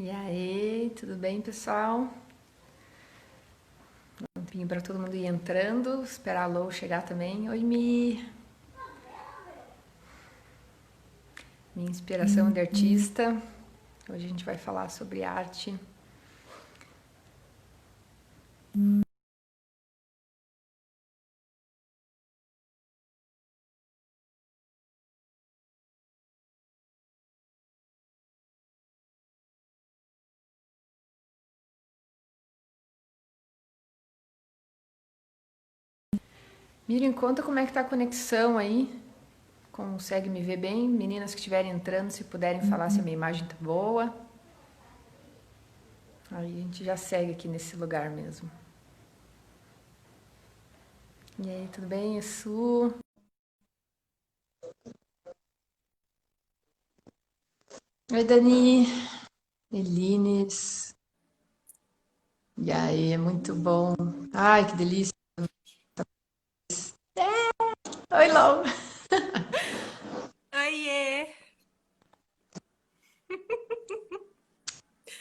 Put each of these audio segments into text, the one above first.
E aí, tudo bem, pessoal? Um tempinho para todo mundo ir entrando, esperar a Lou chegar também. Oi, Mi! Minha inspiração de artista. Hoje a gente vai falar sobre arte. Miriam, conta como é que tá a conexão aí. Consegue me ver bem? Meninas que estiverem entrando, se puderem falar se a minha imagem tá boa. Aí a gente já segue aqui nesse lugar mesmo. E aí, tudo bem, Su? Oi, Dani. Elines. E aí, é muito bom. Ai, que delícia. Oi, Lau. Oiê!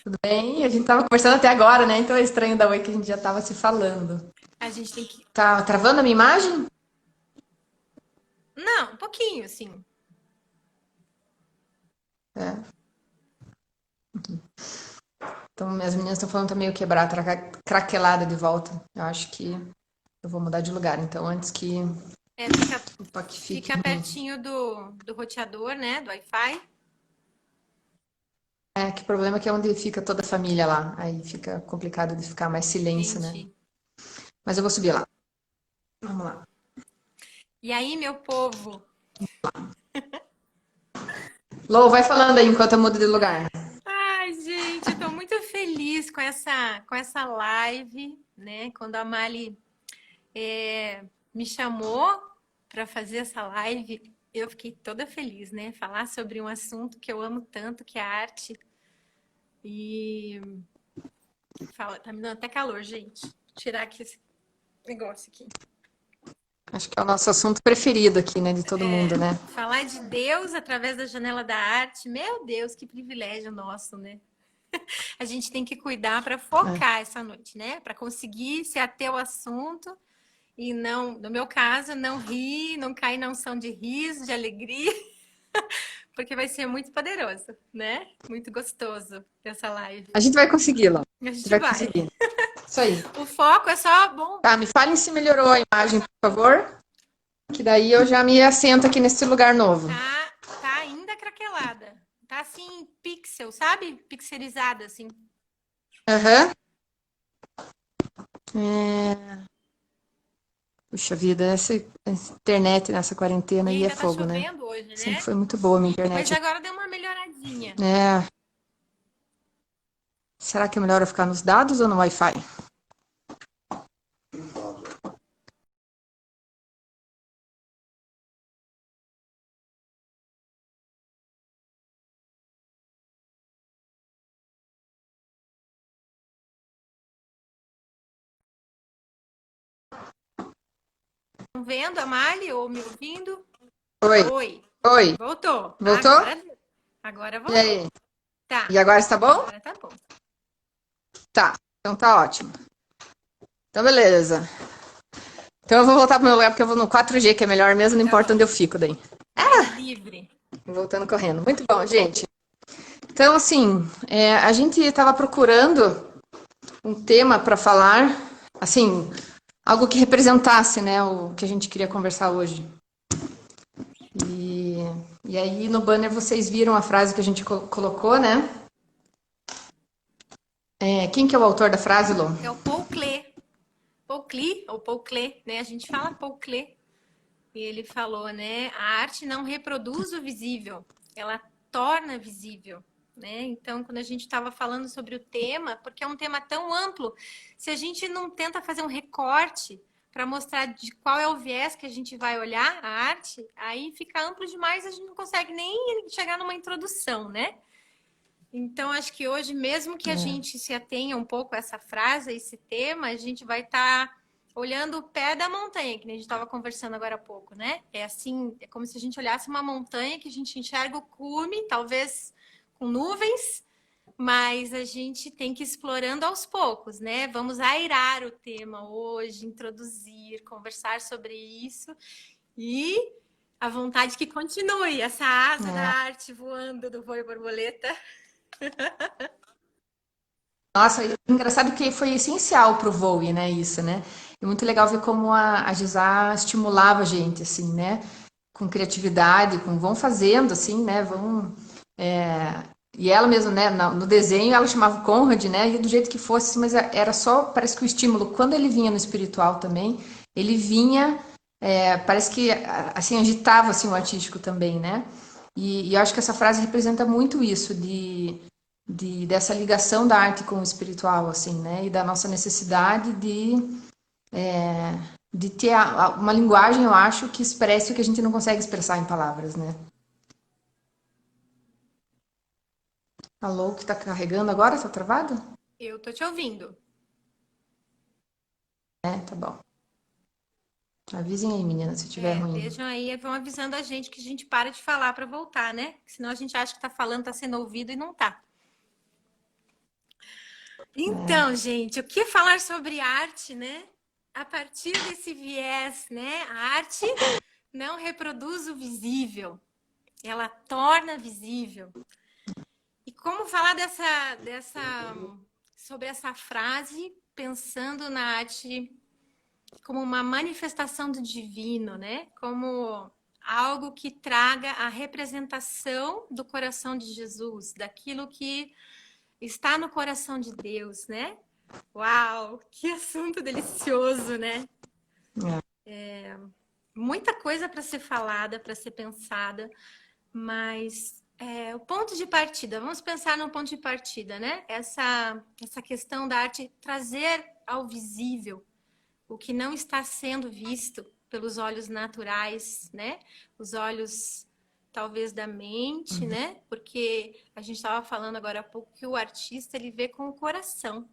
Tudo bem? A gente tava conversando até agora, né? Então é estranho da oi que a gente já tava se falando. A gente tem que. Tá travando a minha imagem? Não, um pouquinho, assim. É. Então, minhas meninas estão falando que tá meio quebrada, craquelada de volta. Eu acho que eu vou mudar de lugar, então, antes que É, fica, o PAC fique fica ruim. pertinho do roteador, né? Do Wi-Fi. É, que o problema é que é onde fica toda a família lá. Aí fica complicado de ficar mais silêncio, né? Entendi. Mas eu vou subir lá. Vamos lá. E aí, meu povo? Lou, vai falando aí enquanto eu mudo de lugar. Ai, gente, eu tô muito feliz com essa live, né? Quando a Mali me chamou para fazer essa live, eu fiquei toda feliz, né? Falar sobre um assunto que eu amo tanto, que é a arte. E tá me dando até calor, gente. Vou tirar aqui esse negócio aqui. Acho que é o nosso assunto preferido aqui, né? De todo mundo, né? Falar de Deus através da janela da arte, meu Deus, que privilégio nosso, né? A gente tem que cuidar para É. focar essa noite, né? Para conseguir se ater ao assunto e não, no meu caso, não rir, não cair na unção de riso, de alegria, porque vai ser muito poderoso, né? Muito gostoso essa live. A gente vai conseguir, Lou. A A gente gente vai vai. conseguir. Isso aí. O foco é só bom. Tá, me falem se melhorou a imagem, por favor. Que daí eu já me assento aqui nesse lugar novo. Tá ainda craquelada. Tá assim, pixel, sabe? Pixelizada, assim. Aham. É... Puxa vida, essa internet nessa quarentena E aí é ainda tá fogo, né? chovendo hoje, Sempre né? foi muito boa a minha Mas internet. agora deu uma melhoradinha. É... Será que é melhor eu ficar nos dados ou no Wi-Fi? Estão vendo a Mali ou me ouvindo? Oi, Oi. oi. Voltou. Voltou? Agora E aí? voltou. Tá. E agora está bom? Agora tá bom. Tá. Então tá ótimo. Então beleza. Então eu vou voltar pro meu lugar porque eu vou no 4G, que é melhor mesmo, não Tá importa onde bom. eu fico daí. Vai livre. Voltando correndo. Muito bom, gente. Então, assim, a gente estava procurando um tema para falar, assim, algo que representasse, né, o que a gente queria conversar hoje. E, e aí no banner vocês viram a frase que a gente colocou, né? Quem que é o autor da frase, Lô? É o Paul Klee. Paul Klee, ou Paul Klee, né? A gente fala Paul Klee. E ele falou, né? A arte não reproduz o visível, ela torna visível. Né? Então, quando a gente estava falando sobre o tema, porque é um tema tão amplo, se a gente não tenta fazer um recorte para mostrar de qual é o viés que a gente vai olhar a arte, aí fica amplo demais, a gente não consegue nem chegar numa introdução, né? Então, acho que hoje, mesmo que a gente se atenha um pouco a essa frase, a esse tema, a gente vai estar olhando o pé da montanha, que a gente estava conversando agora há pouco, né? É assim, é como se a gente olhasse uma montanha que a gente enxerga o cume, talvez com nuvens, Mas a gente tem que ir explorando aos poucos, né? Vamos airar o tema hoje, introduzir, conversar sobre isso e a vontade que continue essa asa da arte voando do voo borboleta. Nossa, engraçado que foi essencial pro vôlei, né, isso, né? É muito legal ver como a Gisá estimulava a gente, assim, né? Com criatividade, com vão fazendo, assim, né? Vão. E ela mesma, né, no desenho, ela chamava Conrad, né? E do jeito que fosse, mas era só, parece que o estímulo, quando ele vinha no espiritual também, ele vinha, parece que, assim, agitava, assim, o artístico também, né? E eu acho que essa frase representa muito isso, dessa ligação da arte com o espiritual, assim, né? E da nossa necessidade de ter uma linguagem, eu acho, que expresse o que a gente não consegue expressar em palavras, né? Alô, que tá carregando agora? Tá travado? Eu tô te ouvindo. É, tá bom. Avisem aí, menina, se tiver ruim. Vejam aí, vão avisando a gente que a gente para de falar para voltar, né? Senão a gente acha que tá falando, tá sendo ouvido e não tá. Então, gente, o que falar sobre arte, né? A partir desse viés, né? A arte não reproduz o visível, ela torna visível. E como falar sobre essa frase, pensando na arte como uma manifestação do divino, né? Como algo que traga a representação do coração de Jesus, daquilo que está no coração de Deus, né? Uau, que assunto delicioso, né? Muita coisa para ser falada, para ser pensada, mas o ponto de partida, vamos pensar no ponto de partida, né? Essa questão da arte trazer ao visível o que não está sendo visto pelos olhos naturais, né? Os olhos talvez da mente, né? Porque a gente estava falando agora há pouco que o artista ele vê com o coração,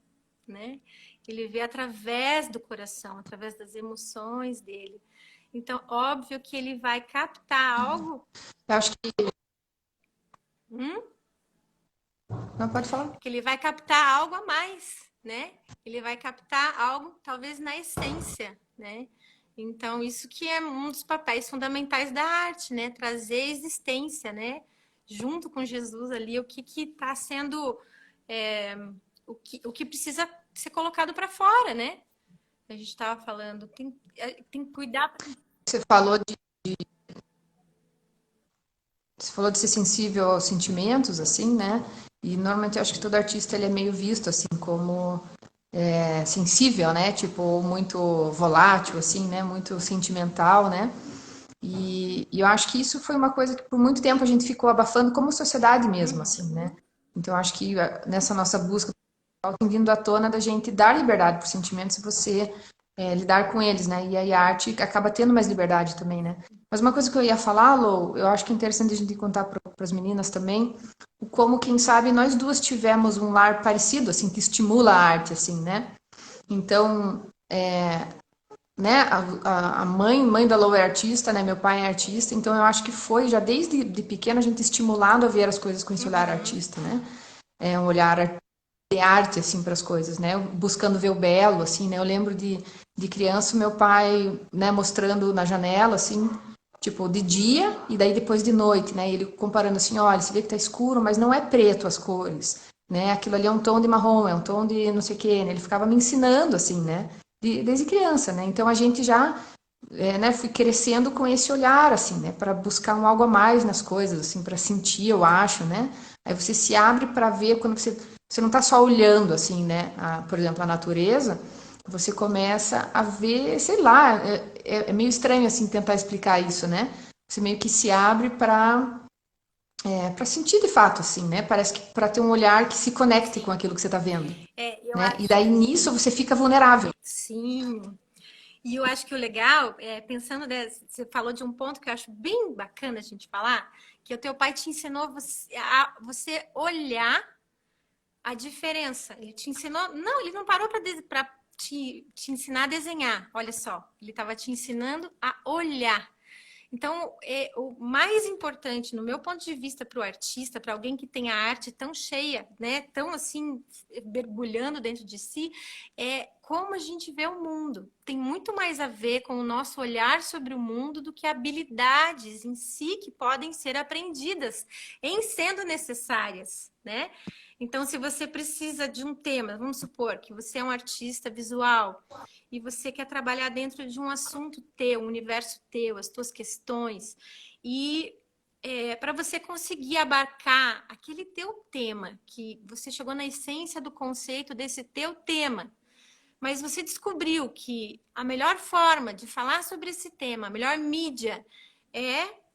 né? Ele vê através do coração, através das emoções dele. Então, óbvio que ele vai captar algo. Eu acho que. Hum? Não pode falar. Que ele vai captar algo a mais, né? Ele vai captar algo talvez na essência, né? Então, isso que é um dos papéis fundamentais da arte, né? Trazer a existência, né? Junto com Jesus ali, o que está sendo, o que precisa ser colocado para fora, né? A gente estava falando, tem que cuidar. Você falou de. Você falou de ser sensível aos sentimentos, assim, né? E normalmente eu acho que todo artista ele é meio visto assim como sensível, né? Tipo, muito volátil, assim, né? Muito sentimental, né? E eu acho que isso foi uma coisa que por muito tempo a gente ficou abafando como sociedade mesmo, assim, né? Então eu acho que nessa nossa busca tem vindo à tona da gente dar liberdade para os sentimentos e você lidar com eles, né? E aí a arte acaba tendo mais liberdade também, né? Mas uma coisa que eu ia falar, Lou, eu acho que é interessante a gente contar para as meninas também, como, quem sabe, nós duas tivemos um lar parecido, assim, que estimula a arte, assim, né? Então, né, a mãe da Lou é artista, né? Meu pai é artista, então eu acho que foi já desde de pequeno a gente estimulado a ver as coisas com esse olhar artista, né? É um olhar de arte assim para as coisas, né? Buscando ver o belo, assim, né? Eu lembro de criança, meu pai, né, mostrando na janela, assim, tipo de dia e daí depois de noite, né? Ele comparando assim, olha, você vê que tá escuro, mas não é preto as cores, né? Aquilo ali é um tom de marrom, é um tom de não sei o quê, né? Ele ficava me ensinando assim, né? Desde criança, né? Então a gente já né, fui crescendo com esse olhar, assim, né, para buscar um algo a mais nas coisas, assim, para sentir, eu acho, né. Aí você se abre para ver quando você não está só olhando, assim, né, por exemplo, a natureza, você começa a ver, sei lá, é meio estranho, assim, tentar explicar isso, né. Você meio que se abre para sentir de fato, assim, né. Parece que para ter um olhar que se conecte com aquilo que você está vendo, Eu né. E acho daí que nisso você fica vulnerável. sim. E eu acho que o legal, pensando, você falou de um ponto que eu acho bem bacana a gente falar, que o teu pai te ensinou a você olhar a diferença. Ele te ensinou. Não, ele não parou para te ensinar a desenhar. Olha só, ele estava te ensinando a olhar. Então, o mais importante, no meu ponto de vista, para o artista, para alguém que tem a arte tão cheia, né, tão assim, mergulhando dentro de si, é como a gente vê o mundo. Tem muito mais a ver com o nosso olhar sobre o mundo do que habilidades em si que podem ser aprendidas, em sendo necessárias, né? Então, se você precisa de um tema, vamos supor que você é um artista visual e você quer trabalhar dentro de um assunto teu, um universo teu, as tuas questões, e para você conseguir abarcar aquele teu tema, que você chegou na essência do conceito desse teu tema, mas você descobriu que a melhor forma de falar sobre esse tema, a melhor mídia é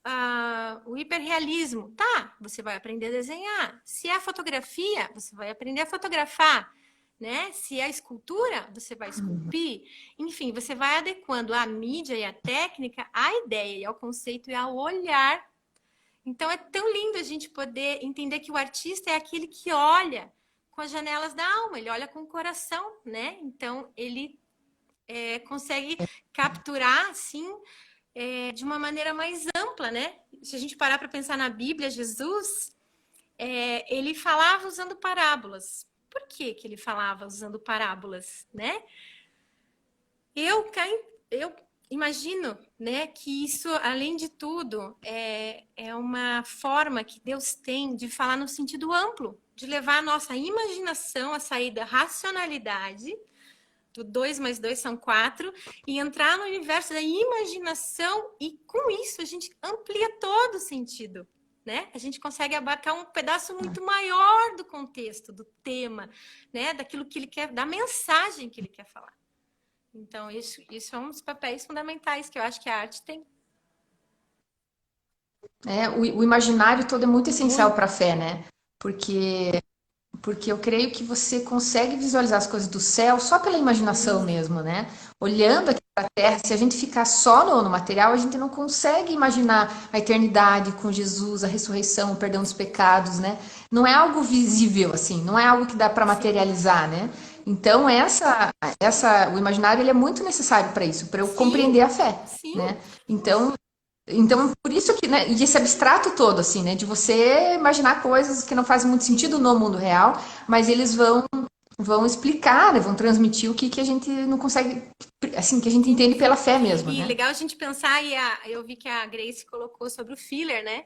o hiperrealismo. Tá, você vai aprender a desenhar. Se é a fotografia, você vai aprender a fotografar. Né? Se é a escultura, você vai esculpir. Enfim, você vai adequando a mídia e a técnica à ideia, e ao conceito e ao olhar. Então, é tão lindo a gente poder entender que o artista é aquele que olha com as janelas da alma, ele olha com o coração, né? Então, ele consegue capturar, assim, de uma maneira mais ampla, né? Se a gente parar para pensar na Bíblia, Jesus, ele falava usando parábolas. Por que ele falava usando parábolas, né? Eu imagino, né, que isso, além de tudo, é uma forma que Deus tem de falar no sentido amplo, de levar a nossa imaginação a sair da racionalidade, do 2 mais 2 são 4, e entrar no universo da imaginação, e com isso a gente amplia todo o sentido. Né? A gente consegue abarcar um pedaço muito maior do contexto, do tema, né? Daquilo que ele quer, da mensagem que ele quer falar. Então, isso é um dos papéis fundamentais que eu acho que a arte tem. O imaginário todo é muito essencial para a fé, né? Porque eu creio que você consegue visualizar as coisas do céu só pela imaginação mesmo, né? Olhando aqui para a Terra, se a gente ficar só no material, a gente não consegue imaginar a eternidade com Jesus, a ressurreição, o perdão dos pecados, né? Não é algo visível, assim, não é algo que dá para materializar, né? Então, o imaginário ele é muito necessário para isso, para eu compreender a fé, Sim. né? Então, por isso que, né, e esse abstrato todo, assim, né, de você imaginar coisas que não fazem muito sentido no mundo real, mas eles vão explicar, né, vão transmitir o que a gente não consegue, assim, que a gente entende pela fé mesmo, E né? legal a gente pensar, eu vi que a Grace colocou sobre o filler, né?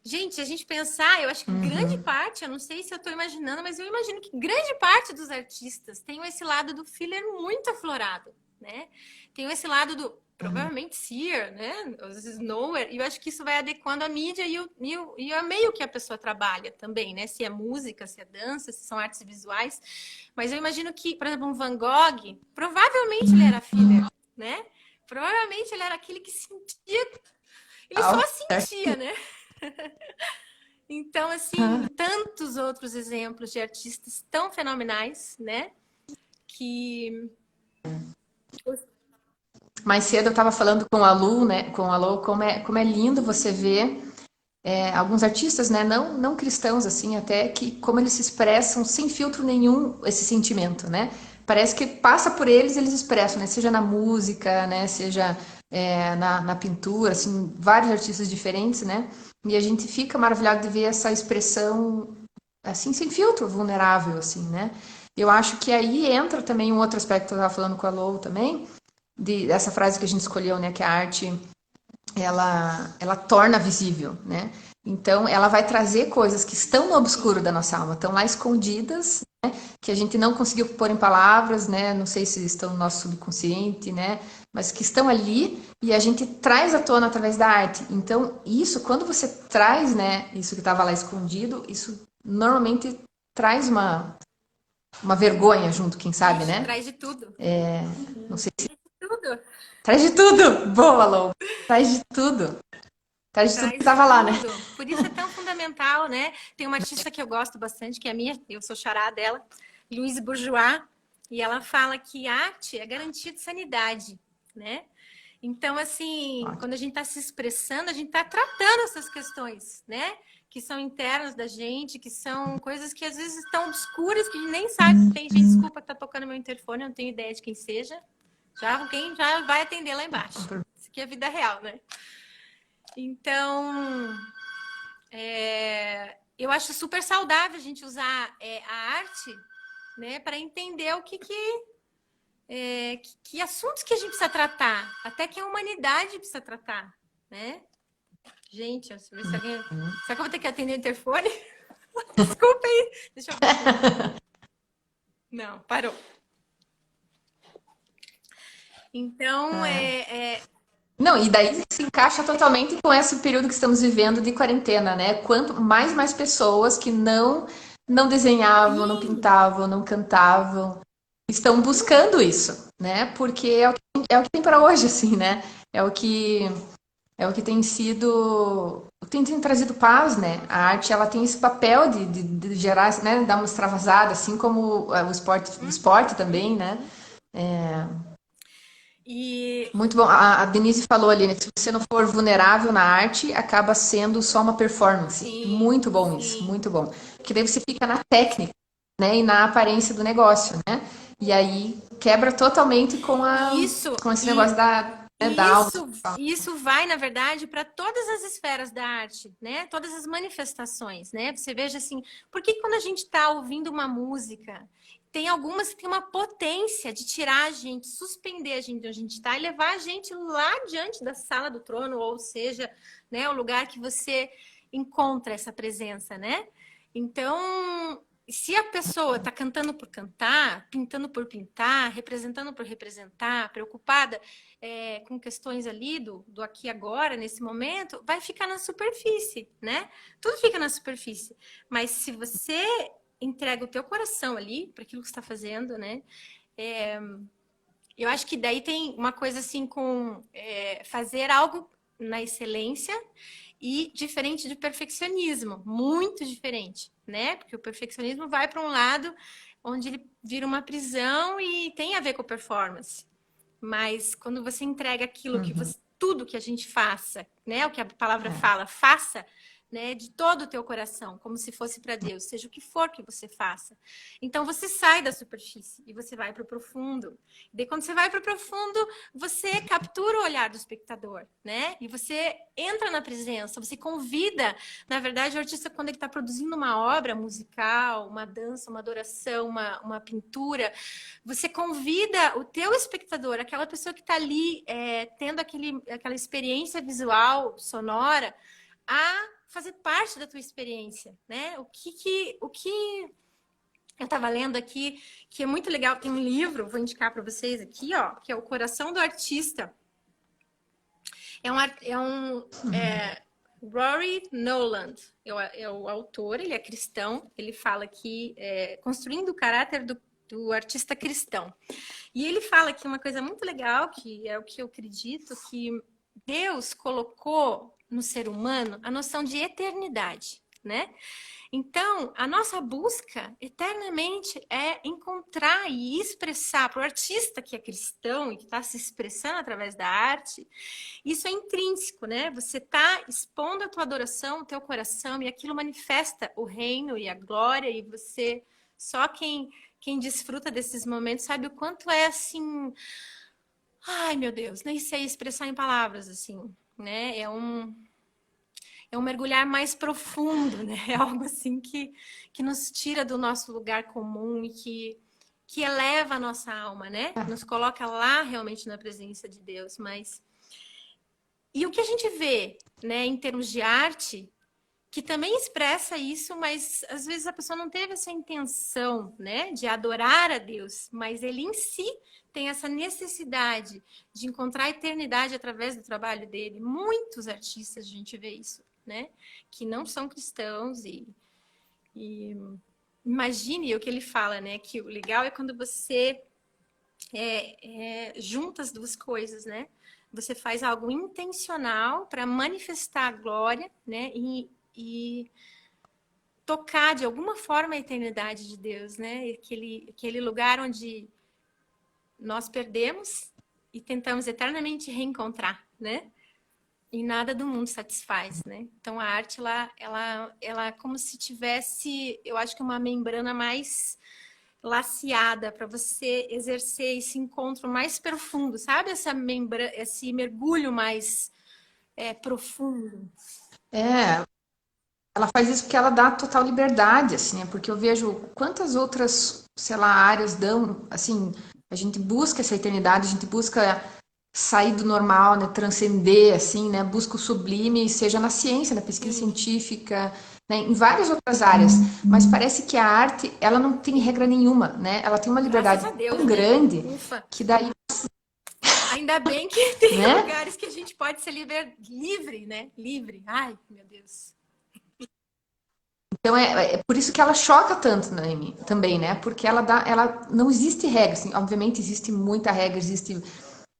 Gente, a gente pensar, eu acho que grande parte, eu não sei se eu estou imaginando, mas eu imagino que grande parte dos artistas tenham esse lado do filler muito aflorado, né? Tem esse lado do, provavelmente, seer, né? Às vezes nowhere, e eu acho que isso vai adequando a mídia e o meio que a pessoa trabalha também, né? Se é música, se é dança, se são artes visuais. Mas eu imagino que, por exemplo, um Van Gogh, provavelmente ele era filler, né? Provavelmente ele era aquele que sentia, ele só sentia, né? Então, assim, tantos outros exemplos de artistas tão fenomenais, né? Que... Mais cedo eu estava falando com a Lu, né, como é lindo você ver alguns artistas, né, não cristãos, assim, até que como eles se expressam sem filtro nenhum esse sentimento, né? Parece que passa por eles, eles expressam, né? Seja na música, né? Seja na pintura, assim, vários artistas diferentes, né? E a gente fica maravilhado de ver essa expressão, assim, sem filtro, vulnerável, assim, né? Eu acho que aí entra também um outro aspecto que eu estava falando com a Lou também, dessa frase que a gente escolheu, né? Que a arte ela torna visível, né? Então, ela vai trazer coisas que estão no obscuro da nossa alma, estão lá escondidas, né? Que a gente não conseguiu pôr em palavras, né? Não sei se estão no nosso subconsciente, né? Mas que estão ali e a gente traz à tona através da arte. Então, isso, quando você traz, né? Isso que estava lá escondido, isso normalmente traz uma vergonha junto, quem sabe, né? Traz de tudo. Não sei se... Tudo. Traz de tudo! Boa, Lou! Traz de tudo! Traz de tudo que tava lá, né? Por isso é tão fundamental, né? Tem uma artista que eu gosto bastante, que é a minha, eu sou xará dela, Louise Bourgeois, e ela fala que arte é garantia de sanidade, né? Então, assim, quando a gente está se expressando, a gente está tratando essas questões, né? Que são internas da gente, que são coisas que às vezes estão obscuras, que a gente nem sabe que tem gente. Desculpa que tá tocando meu interfone, eu não tenho ideia de quem seja. Quem já vai atender lá embaixo. Isso aqui é vida real, né? Então, eu acho super saudável a gente usar a arte, né, para entender o que assuntos que a gente precisa tratar, até que a humanidade precisa tratar, né? Gente, deixa eu ver se alguém... Será que eu vou ter que atender o interfone? Desculpa aí. Deixa eu ver. Não, parou. Então, Não, e daí se encaixa totalmente com esse período que estamos vivendo de quarentena, né? Quanto mais pessoas que não desenhavam, não sim, pintavam, não cantavam, estão buscando isso, né? Porque é o que tem para hoje, assim, né? É o que é o que tem sido tem trazido paz, né? A arte ela tem esse papel de gerar, né? Dar uma extravasada, assim como o esporte também, né? e Muito bom. A Denise falou ali, né? Que se você não for vulnerável na arte, acaba sendo só uma performance. sim, Muito bom isso, sim. muito bom. Porque daí você fica na técnica, né? E na aparência do negócio, né? E aí quebra totalmente E isso, com esse e, negócio da e alma. isso vai, na verdade, para todas as esferas da arte, né? Todas as manifestações, né? Você veja assim, por que quando a gente está ouvindo uma música, tem algumas que tem uma potência de tirar a gente, suspender a gente de onde a gente está e levar a gente lá diante da sala do trono, ou seja, né, o lugar que você encontra essa presença, né? Então, se a pessoa está cantando por cantar, pintando por pintar, representando por representar, preocupada com questões ali do aqui e agora, nesse momento, vai ficar na superfície, né? Tudo fica na superfície. Mas se você entrega o teu coração ali para aquilo que está fazendo, né? Eu acho que daí tem uma coisa assim com fazer algo na excelência e diferente de perfeccionismo, muito diferente, né? Porque o perfeccionismo vai para um lado onde ele vira uma prisão e tem a ver com a performance. Mas quando você entrega aquilo que Uhum. você, tudo que a gente faça, né? O que a palavra fala, faça, né? De todo o teu coração, como se fosse para Deus, seja o que for que você faça. Então você sai da superfície e você vai para o profundo. E daí quando você vai para o profundo, você captura o olhar do espectador, né? E você entra na presença, você convida. Na verdade, o artista, quando ele está produzindo uma obra musical, uma dança, uma adoração, uma pintura, você convida o teu espectador, aquela pessoa que está ali tendo aquela experiência visual, sonora, a fazer parte da tua experiência, né? O que eu estava lendo aqui, que é muito legal, tem um livro, vou indicar para vocês aqui, ó, que é O Coração do Artista. Rory Noland é o autor, ele é cristão, ele fala aqui, construindo o caráter do artista cristão. E ele fala aqui uma coisa muito legal, que é o que eu acredito, que Deus colocou no ser humano a noção de eternidade, né? Então, a nossa busca eternamente é encontrar e expressar para o artista que é cristão e que está se expressando através da arte, isso é intrínseco, né? Você está expondo a tua adoração, o teu coração, e aquilo manifesta o reino e a glória, e você, só quem desfruta desses momentos sabe o quanto é assim. Ai, meu Deus, nem sei expressar em palavras, assim, né? É um mergulhar mais profundo, né? É algo assim que nos tira do nosso lugar comum e que eleva a nossa alma, né? Nos coloca lá realmente na presença de Deus. E o que a gente vê, né, em termos de arte, que também expressa isso, mas às vezes a pessoa não teve essa intenção, né, de adorar a Deus, mas ele em si tem essa necessidade de encontrar a eternidade através do trabalho dele. Muitos artistas a gente vê isso, né, que não são cristãos e imagine o que ele fala, né, que o legal é quando você junta as duas coisas, né? Você faz algo intencional para manifestar a glória, né? E tocar de alguma forma a eternidade de Deus, né? Aquele lugar onde nós perdemos e tentamos eternamente reencontrar, né? E nada do mundo satisfaz, né? Então a arte ela é como se tivesse, eu acho que uma membrana mais laceada para você exercer esse encontro mais profundo, sabe? Esse mergulho mais profundo. É, ela faz isso porque ela dá total liberdade, assim, porque eu vejo quantas outras, sei lá, áreas dão, assim, a gente busca essa eternidade, a gente busca sair do normal, né, transcender, assim, né, busca o sublime, seja na ciência, na pesquisa Sim, científica, né, em várias outras áreas, mas parece que a arte, ela não tem sim. regra nenhuma, né, ela tem uma Graças liberdade a Deus, tão né? grande Ufa. que daí, Ainda bem que tem né, lugares que a gente pode ser livre, né? Livre. Ai, meu Deus. então é por isso que ela choca tanto, né, também, né, porque ela não existe regra, assim, obviamente existe muita regra, existe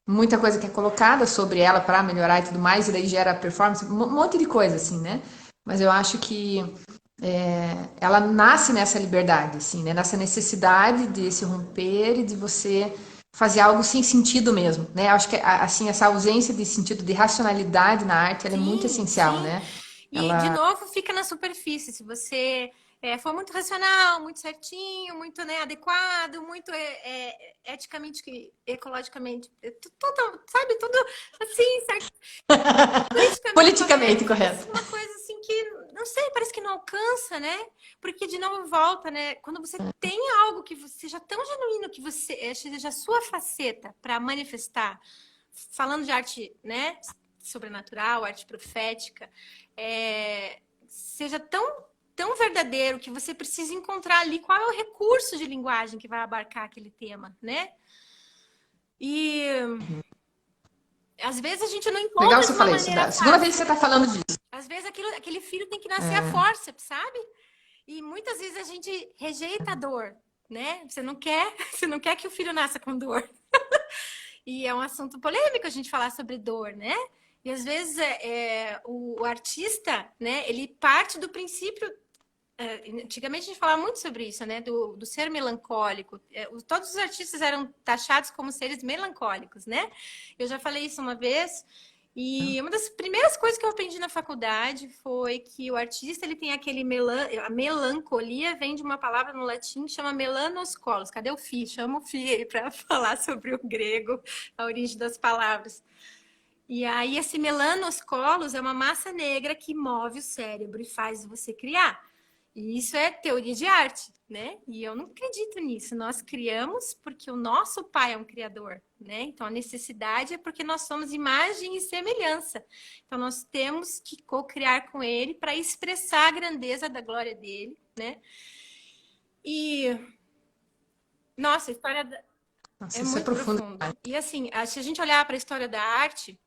muita coisa que é colocada sobre ela para melhorar e tudo mais, e daí gera performance, um monte de coisa, assim, né? Mas eu acho que ela nasce nessa liberdade, assim, né? Nessa necessidade de se romper e de você fazer algo sem sentido mesmo, né? Eu acho que, assim, essa ausência de sentido, de racionalidade na arte, ela é muito Sim, essencial, sim. né? E, de Ela... novo, fica na superfície. Se você for muito racional, muito certinho, muito, né, adequado, muito eticamente, ecologicamente, tudo, sabe? Tudo assim, certo? Politicamente Politicamente correto, fica correto. assim, uma coisa assim que, não sei, parece que não alcança, né? Porque, de novo, volta, né? Quando você tem algo que seja tão genuíno que você seja a sua faceta para manifestar, falando de arte, né? Sobrenatural, arte profética, seja tão verdadeiro que você precisa encontrar ali qual é o recurso de linguagem que vai abarcar aquele tema, né? E às vezes a gente não Legal encontra você de uma falar isso, maneira da segunda vez que você fácil. está falando disso. Às vezes aquele filho tem que nascer a fórceps, sabe? E muitas vezes a gente rejeita a dor, né? Você não quer que o filho nasça com dor. E é um assunto polêmico a gente falar sobre dor, né? E às vezes o artista, né? Ele parte do princípio. Antigamente a gente falava muito sobre isso, né? Do ser melancólico. Todos os artistas eram taxados como seres melancólicos, né? Eu já falei isso uma vez. E uma das primeiras coisas que eu aprendi na faculdade foi que o artista ele tem a melancolia vem de uma palavra no latim que chama melanoscolos. Cadê o Fi? Chama o Fi aí para falar sobre o grego, a origem das palavras. E aí esse melanoscolos é uma massa negra que move o cérebro e faz você criar. E isso é teoria de arte, né? E eu não acredito nisso. Nós criamos porque o nosso pai é um criador, né? Então a necessidade é porque nós somos imagem e semelhança. Então nós temos que co-criar com ele para expressar a grandeza da glória dele, né? E nossa, a história Nossa, é isso é muito profundo. profundo. E assim, se a gente olhar para a história da arte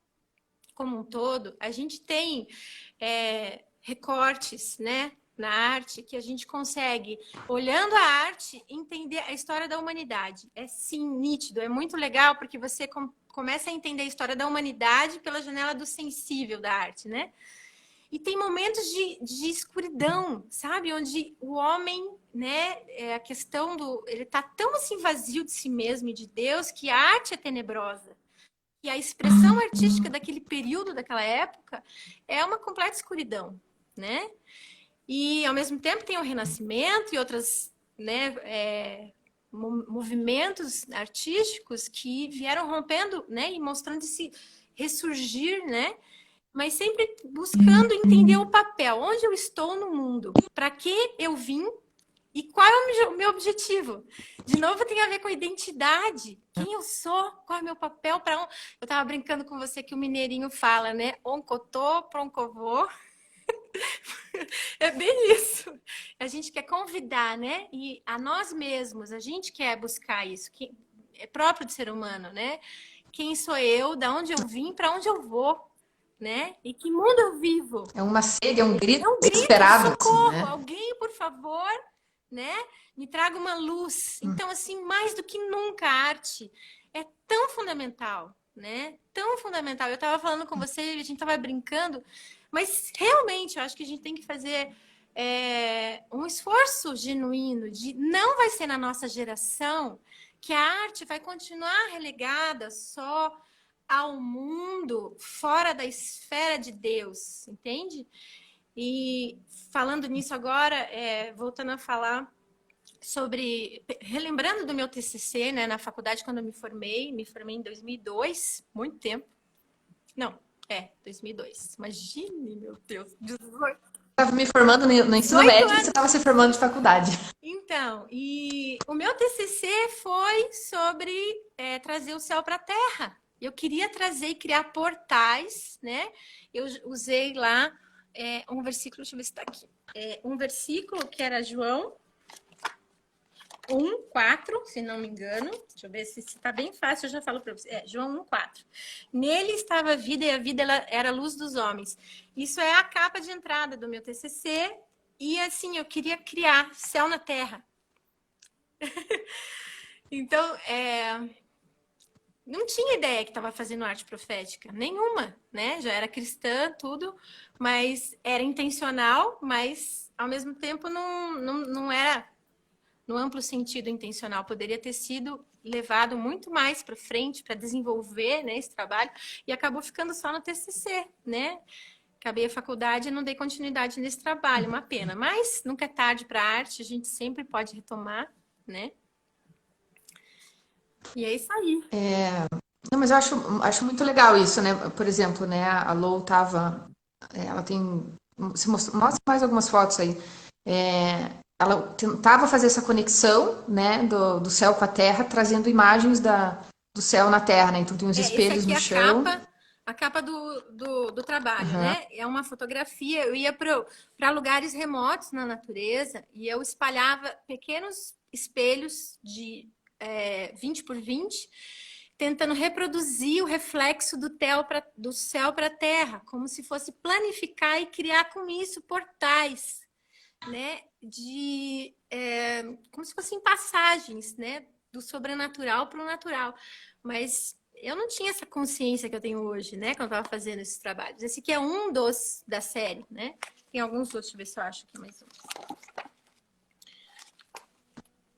como um todo, a gente tem recortes, né, na arte que a gente consegue, olhando a arte, entender a história da humanidade. É sim nítido, é muito legal porque você começa a entender a história da humanidade pela janela do sensível da arte, né? E tem momentos de escuridão, sabe? Onde o homem, né, a questão ele tá tão assim vazio de si mesmo e de Deus que a arte é tenebrosa. E a expressão artística daquele período, daquela época, é uma completa escuridão, né? E, ao mesmo tempo, tem o Renascimento e outros, né, movimentos artísticos que vieram rompendo, né, e mostrando esse ressurgir, né? Mas sempre buscando entender o papel, onde eu estou no mundo, para que eu vim e qual é o meu objetivo? De novo, tem a ver com identidade. Quem eu sou? Qual é o meu papel? Para Eu estava brincando com você que o mineirinho fala, né? Oncotô, proncovô. É bem isso. A gente quer convidar, né? E a nós mesmos, a gente quer buscar isso, que é próprio do ser humano, né? Quem sou eu? Da onde eu vim? Para onde eu vou? Né? E que mundo eu vivo? É uma sede, é um grito É um grito de desesperado, assim, socorro. né? Alguém, por favor, né? Me traga uma luz. Então, assim, mais do que nunca, a arte é tão fundamental, né? Tão fundamental. Eu estava falando com você, a gente estava brincando, mas realmente eu acho que a gente tem que fazer um esforço genuíno de não vai ser na nossa geração que a arte vai continuar relegada só ao mundo fora da esfera de Deus, entende? E falando nisso agora, voltando a falar sobre, relembrando do meu TCC, né, na faculdade quando eu me formei em 2002, muito tempo. Não, É, 2002. Imagine, meu Deus, 18. Estava me formando no ensino 18 médio e anos. você estava se formando de faculdade. Então, e o meu TCC foi sobre trazer o céu para a terra. Eu queria trazer e criar portais, né? Eu usei lá um versículo, deixa eu ver se está aqui. Um versículo que era João 1:4, se não me engano. Deixa eu ver se está bem fácil, eu já falo para você. João 1:4. Nele estava a vida e a vida era a luz dos homens. Isso é a capa de entrada do meu TCC. E assim, eu queria criar céu na terra. Então, não tinha ideia que estava fazendo arte profética, nenhuma, né? Já era cristã, tudo, mas era intencional, mas ao mesmo tempo não era no amplo sentido intencional. Poderia ter sido levado muito mais para frente para desenvolver, né, esse trabalho, e acabou ficando só no TCC, né? Acabei a faculdade e não dei continuidade nesse trabalho, uma pena. Mas nunca é tarde para a arte, a gente sempre pode retomar, né? E é isso aí. Não, mas eu acho muito legal isso, né? Por exemplo, né? A Lou tava, ela tem, mostra mais algumas fotos aí. Ela tentava fazer essa conexão, né? Do céu com a terra, trazendo imagens do céu na terra, né? Então tem uns Esse espelhos aqui no é chão. a capa do trabalho, Aham. né? É uma fotografia. Eu ia para lugares remotos na natureza e eu espalhava pequenos espelhos de 20 por 20, tentando reproduzir o reflexo do céu para a terra, como se fosse planificar e criar com isso portais, né? Como se fossem passagens, né? Do sobrenatural para o natural. Mas eu não tinha essa consciência que eu tenho hoje, né? Quando eu estava fazendo esses trabalhos. Esse aqui é um da série, né? Tem alguns outros, deixa eu ver se eu acho aqui mais um.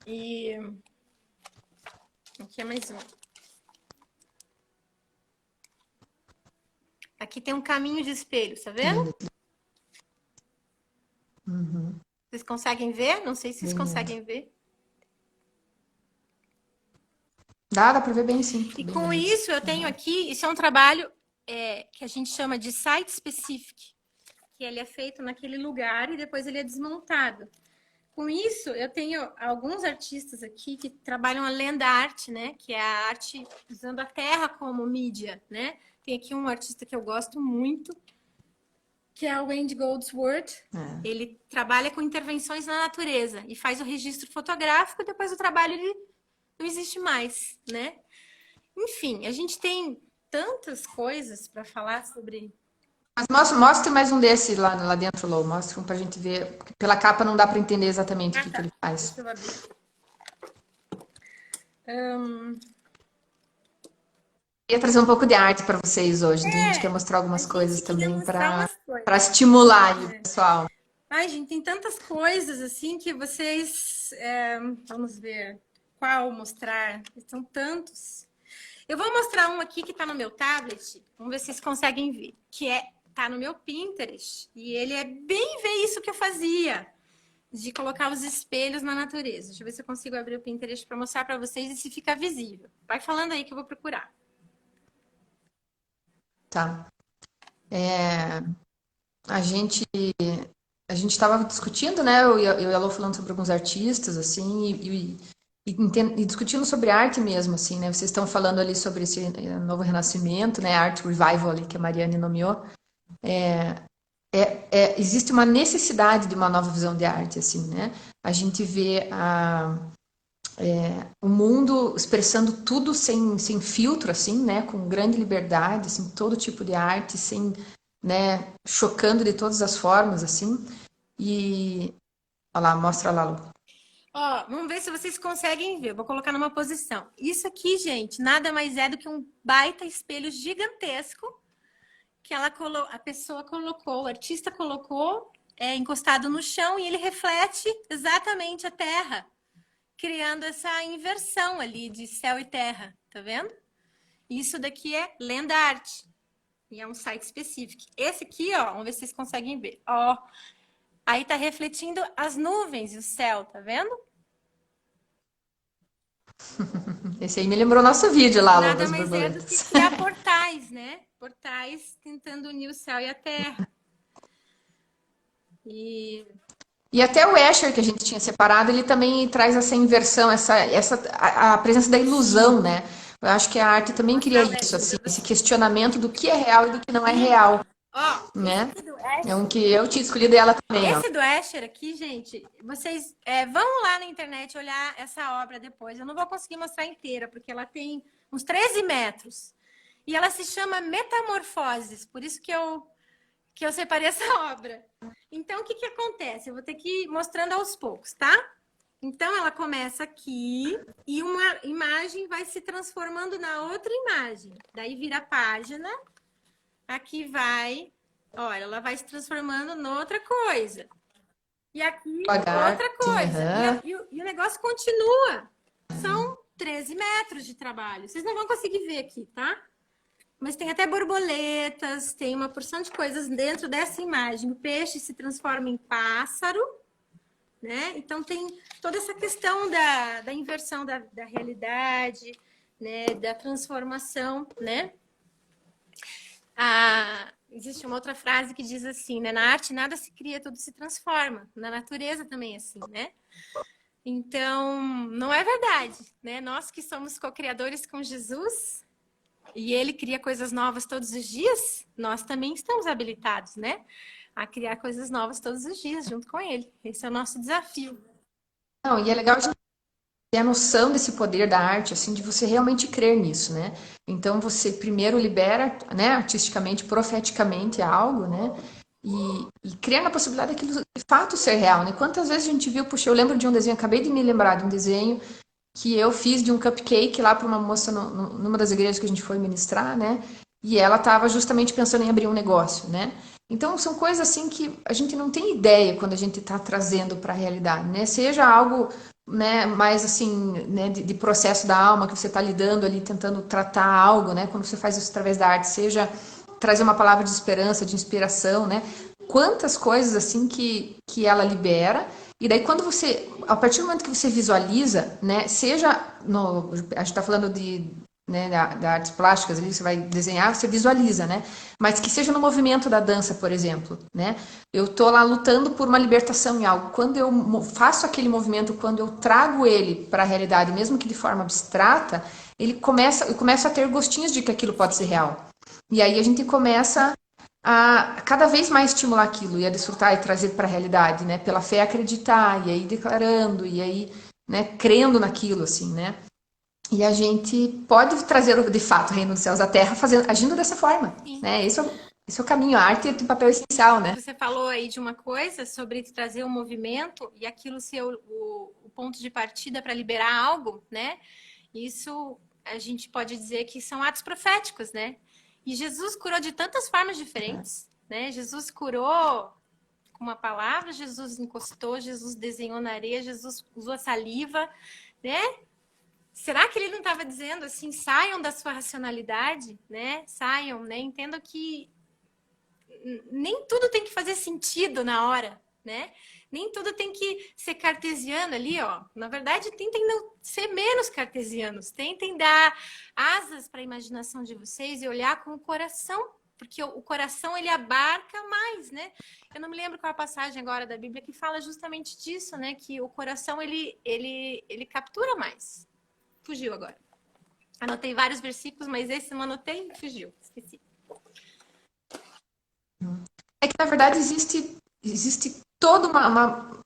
E aqui é mais um. Aqui tem um caminho de espelho, tá vendo? Uhum. Vocês conseguem ver? Não sei se vocês Bem lindo. conseguem ver. Dá pra ver bem sim. E Bem com lindo. isso, eu tenho aqui, isso é um trabalho que a gente chama de site specific, que ele é feito naquele lugar e depois ele é desmontado. Com isso, eu tenho alguns artistas aqui que trabalham a lenda arte, né? Que é a arte usando a terra como mídia, né? Tem aqui um artista que eu gosto muito, que é o Andy Goldsworth. Ele trabalha com intervenções na natureza e faz o registro fotográfico e depois o trabalho ele não existe mais, né? Enfim, a gente tem tantas coisas para falar sobre. Mas mostre mais um desses lá dentro, Lou. Mostre um pra gente ver. Porque pela capa não dá pra entender exatamente o que Tá. ele faz. Deixa eu abrir. Queria trazer um pouco de arte para vocês hoje, então a gente quer mostrar A algumas coisas gente queria também mostrar para umas coisas. estimular aí o pessoal. Ai, gente, tem tantas coisas assim que vocês. Vamos ver qual mostrar. São tantos. Eu vou mostrar um aqui que está no meu tablet. Vamos ver se vocês conseguem ver. Tá no meu Pinterest. E ele é bem ver isso que eu fazia. De colocar os espelhos na natureza. Deixa eu ver se eu consigo abrir o Pinterest para mostrar para vocês e se fica visível. Vai falando aí que eu vou procurar. Tá. A gente estava discutindo, né? Eu e a Lô falando sobre alguns artistas, assim, e discutindo sobre arte mesmo, assim, né? Vocês estão falando ali sobre esse novo renascimento, né? Art Revival ali que a Mariane nomeou. Existe uma necessidade de uma nova visão de arte, assim, né? A gente vê o mundo expressando tudo sem filtro, assim, né? Com grande liberdade, assim, todo tipo de arte, sem, né? Chocando de todas as formas, assim. E, olha lá, mostra lá, Lu. Ó, vamos ver se vocês conseguem ver. Eu vou colocar numa posição. Isso aqui, gente, nada mais é do que um baita espelho gigantesco que a pessoa colocou, o artista colocou encostado no chão e ele reflete exatamente a terra, criando essa inversão ali de céu e terra, tá vendo? Isso daqui é lenda arte e é um site específico. Esse aqui, ó, vamos ver se vocês conseguem ver. Ó, aí tá refletindo as nuvens e o céu, tá vendo? Esse aí me lembrou nosso vídeo lá, Lu, Nada das mais é do que borboletas. criar portais, né? portais tentando unir o céu e a terra. E até o Escher, que a gente tinha separado, ele também traz essa inversão, a presença da ilusão, né? Eu acho que a arte também cria isso, assim, esse questionamento do que é real e do que não é real, Ó, né? esse do É um Escher, que eu tinha escolhido ela também, ó. esse do Escher aqui, gente, vocês vão lá na internet olhar essa obra depois. Eu não vou conseguir mostrar inteira, porque ela tem uns 13 metros. E ela se chama Metamorfoses, por isso que eu separei essa obra. Então, o que acontece? Eu vou ter que ir mostrando aos poucos, tá? Então, ela começa aqui e uma imagem vai se transformando na outra imagem. Daí vira a página, aqui vai... Olha, ela vai se transformando noutra coisa. E aqui, outra coisa. E o negócio continua. São 13 metros de trabalho. Vocês não vão conseguir ver aqui, tá? Mas tem até borboletas, tem uma porção de coisas dentro dessa imagem. O peixe se transforma em pássaro, né? Então tem toda essa questão da inversão da realidade, né? Da transformação, né? Existe uma outra frase que diz assim, né? Na arte nada se cria, tudo se transforma. Na natureza também é assim, né? Então, não é verdade, né? Nós que somos co-criadores com Jesus... E ele cria coisas novas todos os dias, nós também estamos habilitados, né? A criar coisas novas todos os dias, junto com ele. Esse é o nosso desafio. Não, e é legal a gente ter a noção desse poder da arte, assim, de você realmente crer nisso, né? Então, você primeiro libera, né, artisticamente, profeticamente algo, né? E crer na possibilidade daquilo de fato ser real, né? Quantas vezes a gente viu, puxa, eu lembro de um desenho, acabei de me lembrar de um desenho que eu fiz de um cupcake lá para uma moça numa das igrejas que a gente foi ministrar, né? E ela estava justamente pensando em abrir um negócio, né? Então são coisas assim que a gente não tem ideia quando a gente está trazendo para a realidade, né? Seja algo, né, mais assim, né, de processo da alma que você está lidando ali, tentando tratar algo, né? Quando você faz isso através da arte, seja trazer uma palavra de esperança, de inspiração, né? Quantas coisas assim que ela libera. E daí quando você, a partir do momento que você visualiza, né, seja no, a gente está falando né, da artes plásticas, ali você vai desenhar, você visualiza, né? Mas que seja no movimento da dança, por exemplo, né? Eu tô lá lutando por uma libertação em algo. Quando eu faço aquele movimento, quando eu trago ele para a realidade, mesmo que de forma abstrata, eu começo a ter gostinhos de que aquilo pode ser real. E aí a gente começa a cada vez mais estimular aquilo e a desfrutar e trazer para a realidade, né? Pela fé acreditar, e aí declarando, e aí, né, crendo naquilo, assim, né? E a gente pode trazer, de fato, o reino dos céus à terra agindo dessa forma, né? Esse é o caminho, a arte tem um papel essencial, né? Você falou aí de uma coisa sobre trazer um movimento e aquilo ser o ponto de partida para liberar algo, né? Isso a gente pode dizer que são atos proféticos, né? E Jesus curou de tantas formas diferentes, né? Jesus curou com uma palavra, Jesus encostou, Jesus desenhou na areia, Jesus usou a saliva, né? Será que ele não estava dizendo assim, saiam da sua racionalidade, né? Saiam, né? Entendam que nem tudo tem que fazer sentido na hora, né? Nem tudo tem que ser cartesiano ali, ó. Na verdade, tentem não ser menos cartesianos. Tentem dar asas para a imaginação de vocês e olhar com o coração, porque o coração ele abarca mais, né? Eu não me lembro qual a passagem agora da Bíblia que fala justamente disso, né? Que o coração ele captura mais. Fugiu agora. Anotei vários versículos, mas esse não anotei e fugiu. Esqueci. É que, na verdade, existe toda uma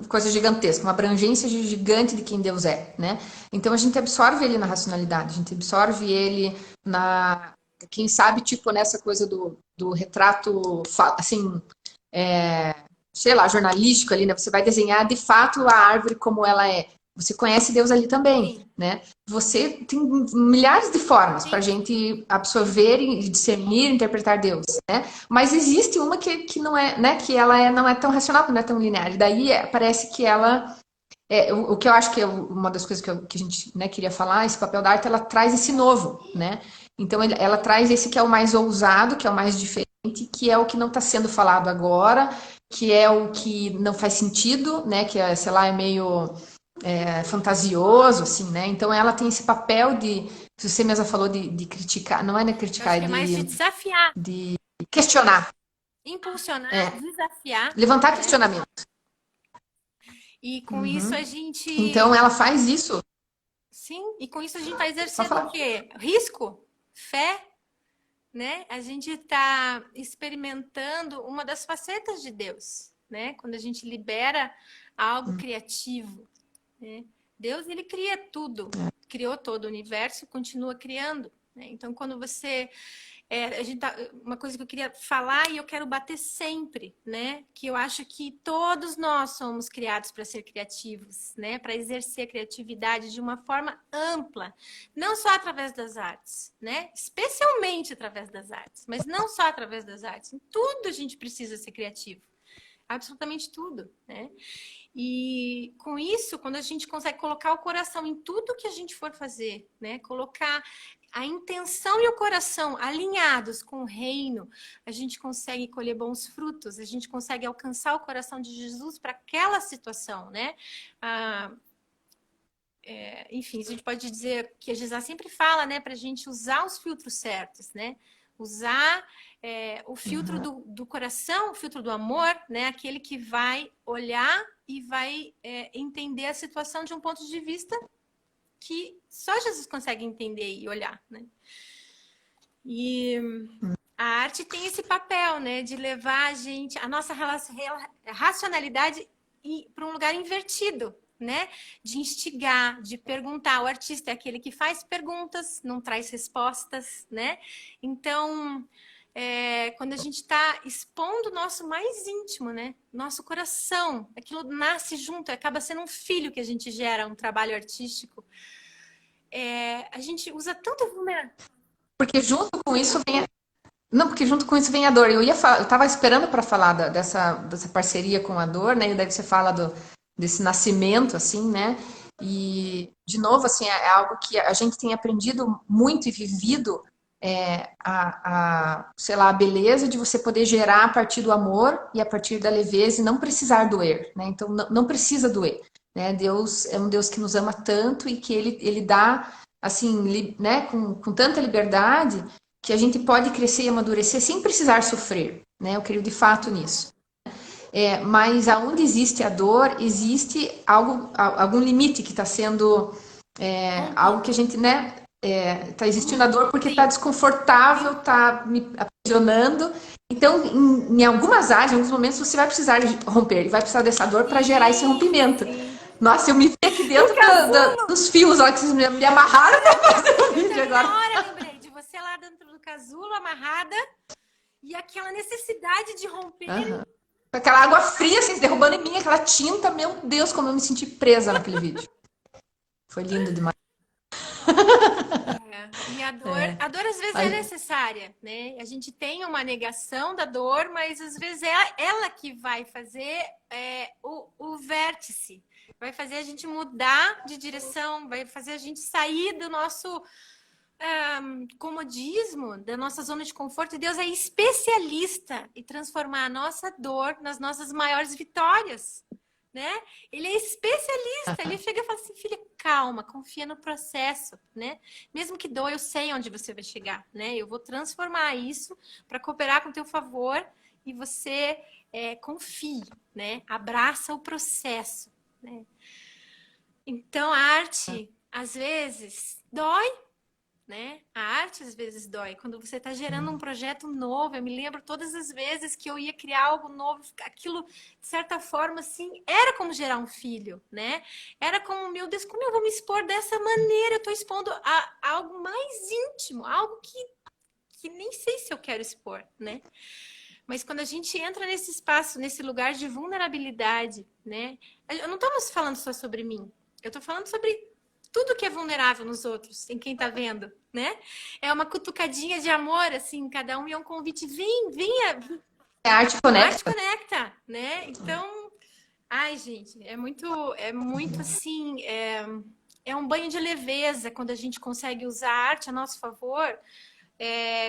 coisa gigantesca, uma abrangência gigante de quem Deus é, né? Então, a gente absorve ele na racionalidade, a gente absorve ele quem sabe, tipo, nessa coisa do retrato, assim, sei lá, jornalístico ali, né? Você vai desenhar, de fato, a árvore como ela é. Você conhece Deus ali também, né? Você tem milhares de formas para a gente absorver e discernir, interpretar Deus, né? Mas existe uma que não é, né? Que ela não é tão racional, que não é tão linear. E daí parece que ela o que eu acho que é uma das coisas que a gente, né, queria falar, esse papel da arte, ela traz esse novo, né? Então ela traz esse que é o mais ousado, que é o mais diferente, que é o que não está sendo falado agora, que é o que não faz sentido, né? Que sei lá, é meio fantasioso, assim, né? Então ela tem esse papel de, você mesma falou de criticar, não é de Eu acho criticar, é que é mais de desafiar, de questionar, impulsionar, desafiar, levantar né? questionamento. E com isso a Então gente, ela faz isso, sim, e com isso a gente está pode exercendo o falar. quê? Risco, fé, né? A gente está experimentando uma das facetas de Deus, né? Quando a gente libera algo criativo, né? Deus, ele cria tudo, criou todo o universo, continua criando, né? Então, quando você uma coisa que eu queria falar e eu quero bater sempre, né? Que eu acho que todos nós somos criados para ser criativos, né? Para exercer a criatividade de uma forma ampla, não só através das artes, né? Especialmente através das artes, mas não só através das artes. Em tudo a gente precisa ser criativo, absolutamente tudo, né? E com isso, quando a gente consegue colocar o coração em tudo que a gente for fazer, né? Colocar a intenção e o coração alinhados com o reino, a gente consegue colher bons frutos, a gente consegue alcançar o coração de Jesus para aquela situação, né? Enfim, a gente pode dizer que a Jesus sempre fala, né, para a gente usar os filtros certos, né? Usar o filtro do coração, o filtro do amor, né? Aquele que vai olhar e vai entender a situação de um ponto de vista que só Jesus consegue entender e olhar, né? E a arte tem esse papel, né, de levar a gente, a nossa racionalidade para um lugar invertido, né? De instigar, de perguntar. O artista é aquele que faz perguntas, não traz respostas, né? Então, quando a gente está expondo o nosso mais íntimo, né? Nosso coração, aquilo nasce junto, acaba sendo um filho que a gente gera, um trabalho artístico. A gente usa tanto vulnerabilidade. Porque junto com isso vem não, porque junto com isso vem a dor. Eu estava esperando para falar dessa parceria com a dor, né? E daí você fala desse nascimento, assim, né? E, de novo, assim, é algo que a gente tem aprendido muito e vivido, sei lá, a beleza de você poder gerar a partir do amor e a partir da leveza e não precisar doer, né? Então, não precisa doer, né? Deus é um Deus que nos ama tanto e que ele dá, assim, né, com tanta liberdade que a gente pode crescer e amadurecer sem precisar sofrer, né? Eu creio de fato nisso. Mas aonde existe a dor, existe algum limite que está sendo algo que a gente, né? Está existindo a dor porque está Sim, desconfortável, sim. está me aprisionando. Então, em algumas áreas, em alguns momentos, você vai precisar romper e vai precisar dessa dor para gerar esse Sim, rompimento. sim. Nossa, eu me vi aqui O dentro casulo! dos fios, olha que vocês me amarraram para fazer o Eu vídeo também na agora. hora lembrei de você lá dentro do casulo, amarrada, e aquela necessidade de romper. Uhum. Aquela água fria, assim, derrubando em mim, aquela tinta, meu Deus, como eu me senti presa naquele vídeo. Foi lindo demais. E a dor às vezes é Mas, necessária, né? A gente tem uma negação da dor, mas às vezes é ela que vai fazer o vértice, vai fazer a gente mudar de direção, vai fazer a gente sair do nosso comodismo, da nossa zona de conforto. E Deus é especialista em transformar a nossa dor nas nossas maiores vitórias, né? Ele é especialista. Ele chega e fala assim, filha, calma, confia no processo, né? Mesmo que doa, eu sei onde você vai chegar, né? Eu vou transformar isso para cooperar com o teu favor e você confie, né? Abraça o processo, né? Então, a arte, às vezes, dói, né? A arte às vezes dói. Quando você está gerando um projeto novo, eu me lembro todas as vezes que eu ia criar algo novo, aquilo, de certa forma, assim, era como gerar um filho, né? Era como, meu Deus, como eu vou me expor dessa maneira? Eu estou expondo a algo mais íntimo, algo que nem sei se eu quero expor, né? Mas quando a gente entra nesse espaço, nesse lugar de vulnerabilidade, né? Eu não estamos falando só sobre mim. Eu estou falando sobre tudo que é vulnerável nos outros, em quem tá vendo, né? É uma cutucadinha de amor, assim, cada um, e é um convite, venha, a arte a arte conecta. conecta, né? Então, ai, gente, é muito assim, é um banho de leveza quando a gente consegue usar a arte a nosso favor,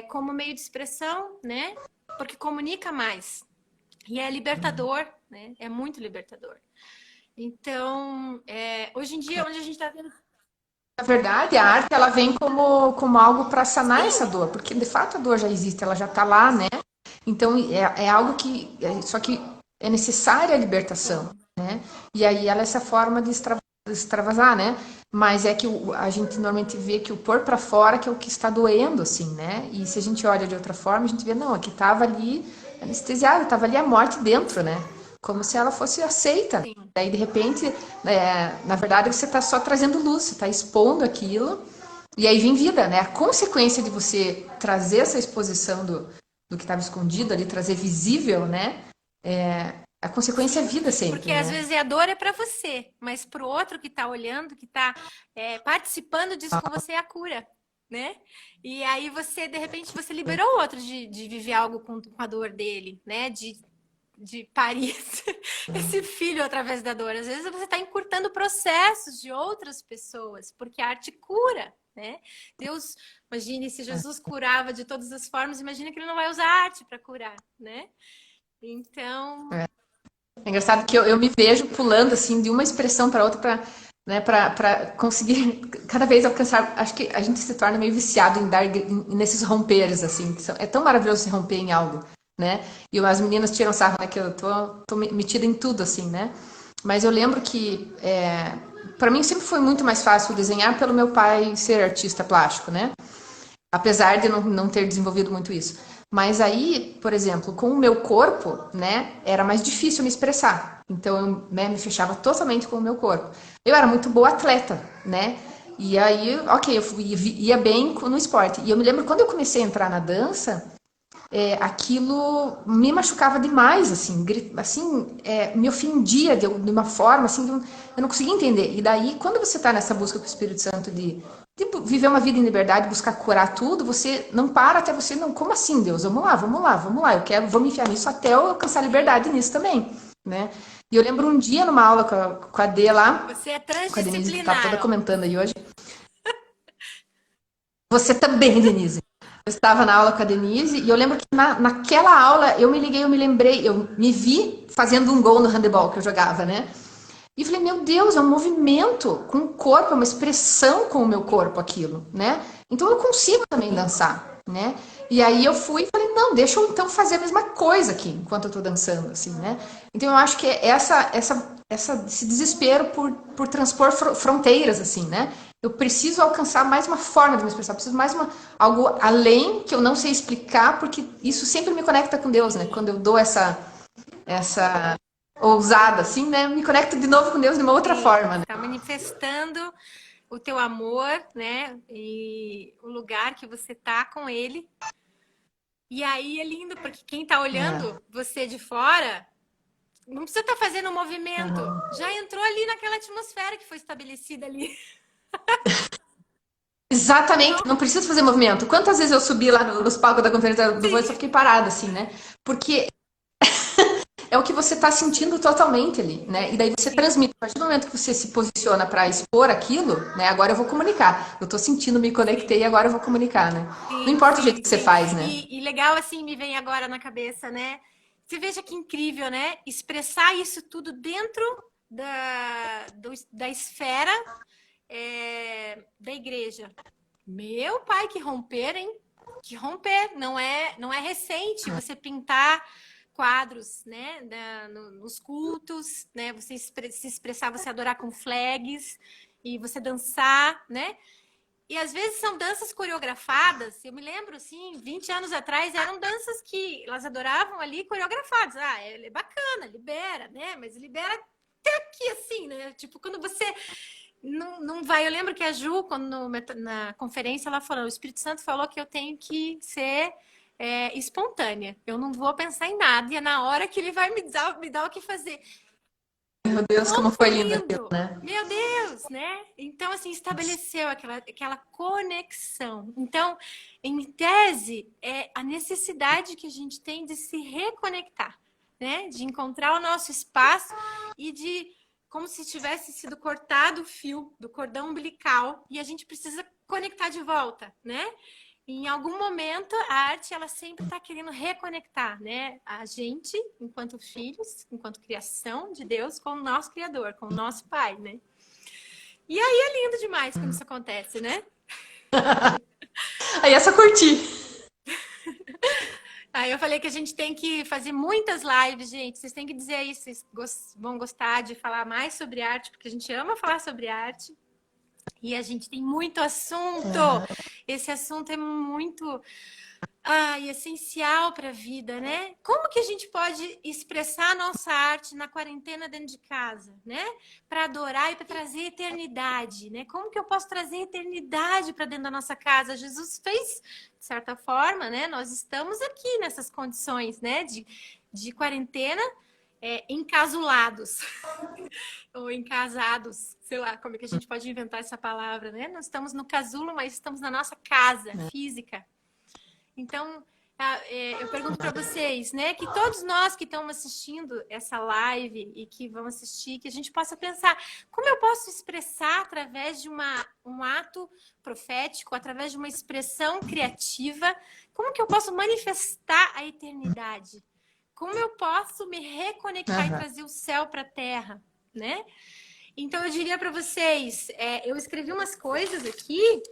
como meio de expressão, né? Porque comunica mais. E é libertador, né? É muito libertador. Então, hoje em dia, onde a gente está vendo. Na verdade, a arte ela vem como algo para sanar essa Sim, dor, porque de fato a dor já existe, ela já está lá, né? Então é algo que só que é necessária a libertação, né? E aí ela é essa forma de extravasar, né? Mas é que a gente normalmente vê que o pôr para fora que é o que está doendo, assim, né? E se a gente olha de outra forma, a gente vê, não, aqui estava ali anestesiado, estava ali a morte dentro, né? Como se ela fosse aceita. sim. Daí, de repente, na verdade, você está só trazendo luz, você está expondo aquilo, e aí vem vida, né? A consequência de você trazer essa exposição do que estava escondido ali, trazer visível, né? A consequência é Sim, vida sempre, porque às né? vezes a dor é para você, mas para o outro que está olhando, que está participando disso com você, é a cura, né? E aí você, de repente, você liberou o outro de viver algo com a dor dele, né? De parir esse filho através da dor. Às vezes você está encurtando processos de outras pessoas, porque a arte cura, né? Deus, imagine se Jesus curava de todas as formas, imagina que ele não vai usar arte para curar, né? Então, É engraçado que eu me vejo pulando assim de uma expressão para outra para né, para conseguir cada vez alcançar. Acho que a gente se torna meio viciado em dar nesses romperes assim. É tão maravilhoso se romper em algo, né? E as meninas tiram sarro, né? Que eu tô metida em tudo assim, né? Mas eu lembro que para mim sempre foi muito mais fácil desenhar pelo meu pai ser artista plástico, né? Apesar de não ter desenvolvido muito isso. Mas aí, por exemplo, com o meu corpo, né, era mais difícil me expressar. Então eu me fechava totalmente com o meu corpo. Eu era muito boa atleta, né? E aí, ok, ia bem no esporte. E eu me lembro quando eu comecei a entrar na dança, aquilo me machucava demais, assim, me ofendia de uma forma, assim, eu não conseguia entender. E daí, quando você está nessa busca com o Espírito Santo de viver uma vida em liberdade, buscar curar tudo, você não para até você, não, como assim, Deus? Vamos lá, vamos lá, vamos lá, vou me enfiar nisso até eu alcançar sim. liberdade nisso também, né? E eu lembro um dia numa aula com a D lá, Você é com a Denise, que estava toda transdisciplinar, ó. comentando aí hoje, você também, Denise. Eu estava na aula com a Denise e eu lembro que naquela aula eu me lembrei, eu me vi fazendo um gol no handebol que eu jogava, né? E falei, meu Deus, é um movimento com o corpo, é uma expressão com o meu corpo aquilo, né? Então eu consigo também dançar, né? E aí eu fui e falei, não, deixa eu então fazer a mesma coisa aqui enquanto eu tô dançando, assim, né? Então eu acho que é esse desespero por transpor fronteiras, assim, né? Eu preciso alcançar mais uma forma de me expressar, preciso mais algo além que eu não sei explicar, porque isso sempre me conecta com Deus, né? Quando eu dou essa ousada, assim, né? Me conecto de novo com Deus de uma outra Sim, forma, né? está manifestando o teu amor, né? E o lugar que você tá com ele. E aí é lindo, porque quem tá olhando você de fora não precisa estar fazendo um movimento. Já entrou ali naquela atmosfera que foi estabelecida ali. Exatamente, Então, não preciso fazer movimento. Quantas vezes eu subi lá nos palcos da conferência do Voice e só sim, fiquei parada, assim, né? Porque é o que você está sentindo totalmente ali, né? E daí você sim, transmite. A partir do momento que você se posiciona para expor aquilo, né? Agora eu vou comunicar. Eu estou sentindo, me conectei, sim. agora eu vou comunicar, né? Não Sim, importa o jeito sim, que você sim. faz, né? E legal, assim, me vem agora na cabeça, né? Você veja que incrível, né? Expressar isso tudo dentro da esfera da igreja. Meu pai, que romper, hein? Que romper. Não é recente você pintar quadros, né? Nos cultos, né? Você se expressar, você adorar com flags e você dançar, né? E às vezes são danças coreografadas. Eu me lembro, assim, 20 anos atrás, eram danças que elas adoravam ali coreografadas. Ah, é bacana, libera, né? Mas libera até aqui, assim, né? Tipo, quando você não vai. Eu lembro que a Ju, na conferência, ela falou: o Espírito Santo falou que eu tenho que ser espontânea. Eu não vou pensar em nada, e é na hora que ele vai me dar o que fazer. Meu Deus, como Como foi foi lindo aquilo, lindo! né? Meu Deus, né? Então, assim, estabeleceu aquela conexão. Então, em tese, é a necessidade que a gente tem de se reconectar, né? De encontrar o nosso espaço e de, como se tivesse sido cortado o fio do cordão umbilical e a gente precisa conectar de volta, né? em algum momento, a arte, ela sempre está querendo reconectar, né? A gente, enquanto filhos, enquanto criação de Deus, com o nosso Criador, com o nosso Pai, né? E aí é lindo demais quando isso acontece, né? Aí essa curti. Aí eu falei que a gente tem que fazer muitas lives, gente. Vocês têm que dizer aí se vocês vão gostar de falar mais sobre arte, porque a gente ama falar sobre arte. E a gente tem muito assunto. Esse assunto é muito essencial para a vida, né? Como que a gente pode expressar a nossa arte na quarentena dentro de casa, né? Para adorar e para trazer eternidade, né? Como que eu posso trazer eternidade para dentro da nossa casa? Jesus fez, de certa forma, né? Nós estamos aqui nessas condições, né? De quarentena, encasulados ou encasados, sei lá, como é que a gente pode inventar essa palavra, né? Nós estamos no casulo, mas estamos na nossa casa física. Então, eu pergunto para vocês, né, que todos nós que estamos assistindo essa live e que vão assistir, que a gente possa pensar como eu posso expressar através de um ato profético, através de uma expressão criativa, como que eu posso manifestar a eternidade? Como eu posso me reconectar e trazer o céu para a terra, né? Então, eu diria para vocês, eu escrevi umas coisas aqui,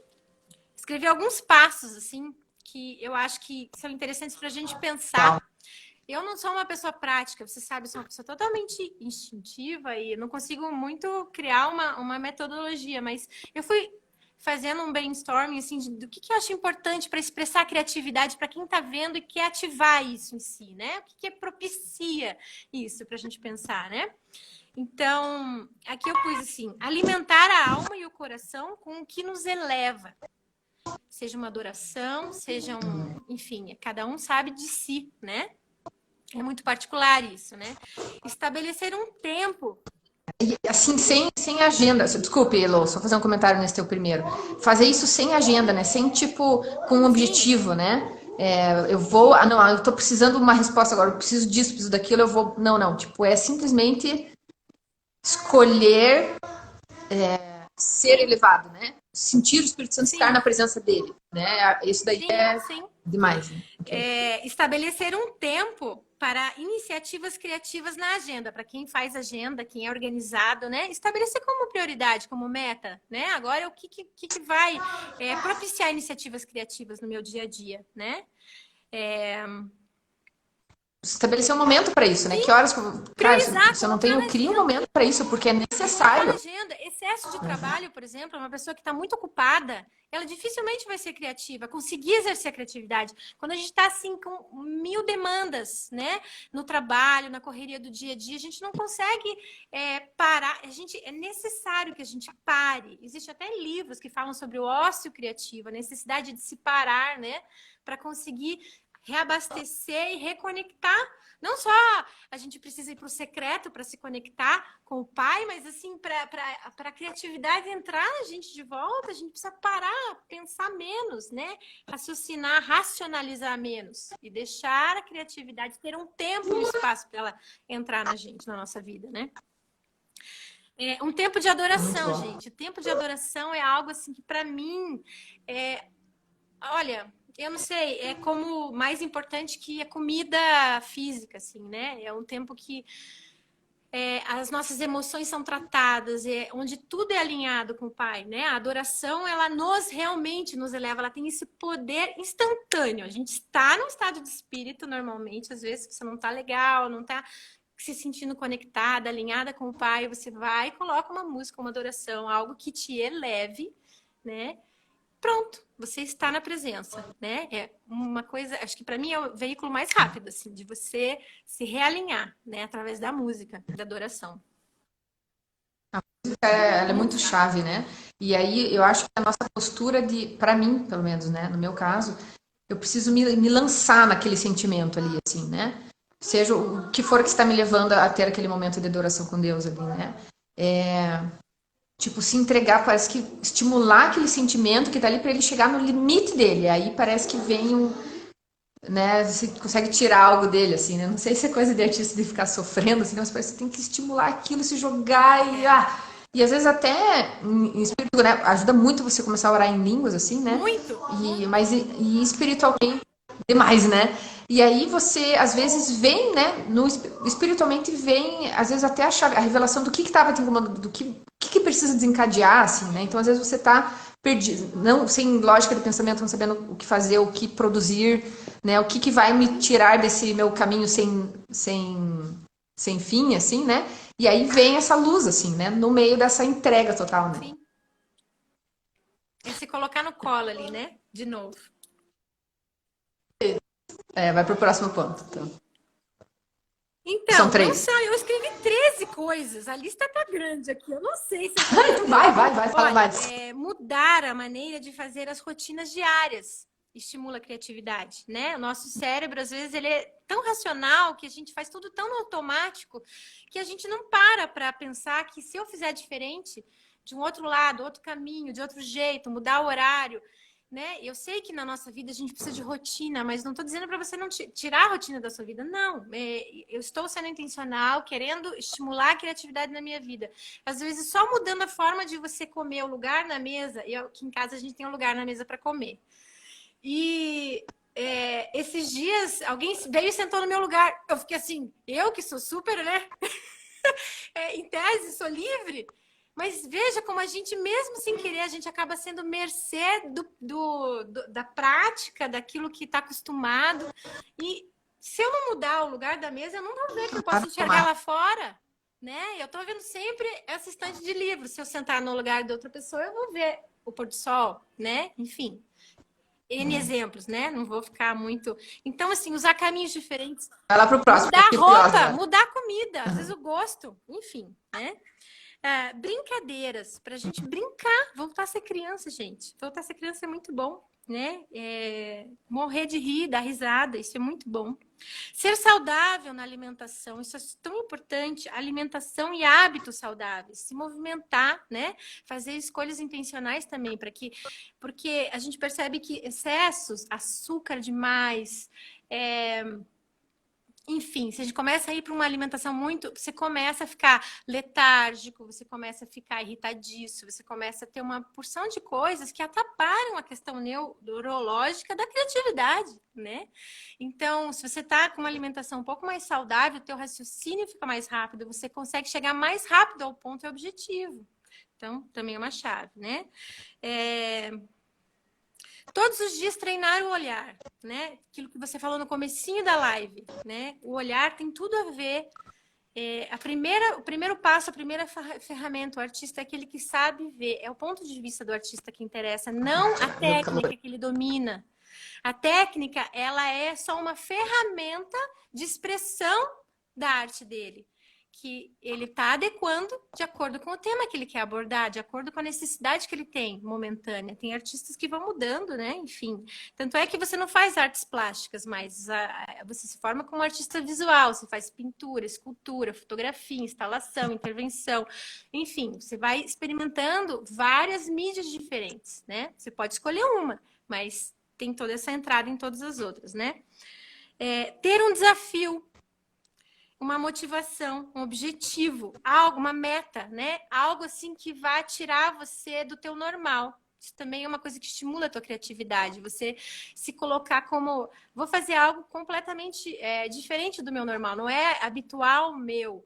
escrevi alguns passos, assim, que eu acho que são interessantes para a gente pensar. Eu não sou uma pessoa prática, você sabe, eu sou uma pessoa totalmente instintiva e não consigo muito criar uma metodologia, mas eu fui fazendo um brainstorming assim, do que eu acho importante para expressar a criatividade para quem está vendo e quer ativar isso em si, né? O que propicia isso para a gente pensar, né? Então, aqui eu pus assim, alimentar a alma e o coração com o que nos eleva. Seja uma adoração, seja enfim, cada um sabe de si, né? É muito particular isso, né? Estabelecer um tempo. Assim, sem agenda. Desculpe, Elô, só fazer um comentário nesse teu primeiro. Fazer isso sem agenda, né? Sem, tipo, com um objetivo, né? Eu vou... não, eu tô precisando de uma resposta agora. Eu preciso disso, preciso daquilo, eu vou... Não. Tipo, é simplesmente escolher ser elevado, né? Sentir o Espírito Santo estar na presença dele, né? Isso daí sim. Demais. Né? Okay. Estabelecer um tempo para iniciativas criativas na agenda, para quem faz agenda, quem é organizado, né? Estabelecer como prioridade, como meta, né? Agora, o que vai propiciar iniciativas criativas no meu dia a dia, né? Estabelecer um momento para isso, né? Sim. Que horas... Cara, se eu não tenho, cria um momento para isso, porque é necessário. Agenda. Excesso de trabalho, por exemplo, uma pessoa que está muito ocupada, ela dificilmente vai ser criativa, conseguir exercer a criatividade. Quando a gente está assim com 1000 demandas, né? No trabalho, na correria do dia a dia, a gente não consegue parar. É necessário que a gente pare. Existem até livros que falam sobre o ócio criativo, a necessidade de se parar, né? Para conseguir reabastecer e reconectar. Não só a gente precisa ir para o secreto para se conectar com o Pai, mas assim, para a criatividade entrar na gente de volta, a gente precisa parar, pensar menos, né? Raciocinar, racionalizar menos e deixar a criatividade ter um tempo e um espaço para ela entrar na gente, na nossa vida, né? Um tempo de adoração, gente. O tempo de adoração é algo assim que para mim olha, eu não sei, é como mais importante que a comida física, assim, né? É um tempo que as nossas emoções são tratadas, onde tudo é alinhado com o Pai, né? A adoração, ela realmente nos eleva, ela tem esse poder instantâneo. A gente está num estado de espírito, normalmente, às vezes você não está legal, não está se sentindo conectada, alinhada com o Pai, você vai e coloca uma música, uma adoração, algo que te eleve, né? Pronto, você está na presença, né? É uma coisa, acho que para mim é o veículo mais rápido, assim, de você se realinhar, né? Através da música, da adoração. A música, ela é muito chave, né? E aí eu acho que a nossa postura para mim, pelo menos, né? No meu caso, eu preciso me lançar naquele sentimento ali, assim, né? Seja o que for que está me levando a ter aquele momento de adoração com Deus ali, né? Tipo, se entregar, parece que estimular aquele sentimento que tá ali para ele chegar no limite dele. Aí parece que vem né, você consegue tirar algo dele, assim, né? Não sei se é coisa de artista de ficar sofrendo, assim, mas parece que tem que estimular aquilo, se jogar e E às vezes até em espírito, né? Ajuda muito você começar a orar em línguas, assim, né? Muito. E espiritualmente demais, né? E aí você, às vezes, vem, né? Espiritualmente vem, às vezes, até a revelação do que estava te incomodando, do que precisa desencadear, assim, né? Então, às vezes, você tá perdido, não, sem lógica de pensamento, não sabendo o que fazer, o que produzir, né? O que vai me tirar desse meu caminho sem fim, assim, né? E aí vem essa luz, assim, né? No meio dessa entrega total, né? Sim. É se colocar no colo ali, né? De novo. Vai pro próximo ponto, então. São Então, não três. só, eu escrevi 13 coisas. A lista tá grande aqui. Eu não sei se eu Vai, fala Olha, mais. mudar a maneira de fazer as rotinas diárias estimula a criatividade, né? O nosso cérebro, às vezes, ele é tão racional que a gente faz tudo tão automático que a gente não para pensar que se eu fizer diferente, de um outro lado, outro caminho, de outro jeito, mudar o horário, né? Eu sei que na nossa vida a gente precisa de rotina, mas não estou dizendo para você não tirar a rotina da sua vida, não. Eu estou sendo intencional, querendo estimular a criatividade na minha vida. Às vezes, só mudando a forma de você comer o lugar na mesa, e aqui em casa a gente tem um lugar na mesa para comer. E esses dias, alguém veio e sentou no meu lugar. Eu fiquei assim, eu que sou super, né? Em tese, sou livre. Mas veja como a gente, mesmo sem querer, a gente acaba sendo mercê da prática, daquilo que está acostumado. E se eu não mudar o lugar da mesa, eu não vou ver que eu posso enxergar lá fora. Né? Eu estou vendo sempre essa estante de livros. Se eu sentar no lugar de outra pessoa, eu vou ver o pôr do sol, né? Enfim. N exemplos, né? Não vou ficar muito... Então, assim, usar caminhos diferentes. Vai lá pro próximo. Mudar a roupa, mudar a comida, às vezes o gosto, enfim, né? Brincadeiras, pra gente brincar, voltar a ser criança, gente. Voltar a ser criança é muito bom, né? Morrer de rir, dar risada, isso é muito bom. Ser saudável na alimentação, isso é tão importante. Alimentação e hábitos saudáveis, se movimentar, né? Fazer escolhas intencionais também, porque a gente percebe que excessos, açúcar demais, enfim, se a gente começa a ir para uma alimentação muito, você começa a ficar letárgico, você começa a ficar irritadiço, você começa a ter uma porção de coisas que atrapalham a questão neurológica da criatividade, né? Então, se você está com uma alimentação um pouco mais saudável, o teu raciocínio fica mais rápido, você consegue chegar mais rápido ao ponto e objetivo. Então, também é uma chave, né? Todos os dias treinar o olhar, né? Aquilo que você falou no comecinho da live, né? O olhar tem tudo a ver. O primeiro passo, a primeira ferramenta, o artista é aquele que sabe ver. É o ponto de vista do artista que interessa, não a técnica que ele domina. A técnica, ela é só uma ferramenta de expressão da arte dele, que ele está adequando de acordo com o tema que ele quer abordar, de acordo com a necessidade que ele tem momentânea. Tem artistas que vão mudando, né? Enfim. Tanto é que você não faz artes plásticas, mas você se forma como artista visual, você faz pintura, escultura, fotografia, instalação, intervenção. Enfim, você vai experimentando várias mídias diferentes, né? Você pode escolher uma, mas tem toda essa entrada em todas as outras, né? Ter um desafio, uma motivação, um objetivo, algo, uma meta, né? Algo assim que vai tirar você do teu normal. Isso também é uma coisa que estimula a tua criatividade. Você se colocar como... Vou fazer algo completamente diferente do meu normal. Não é habitual meu.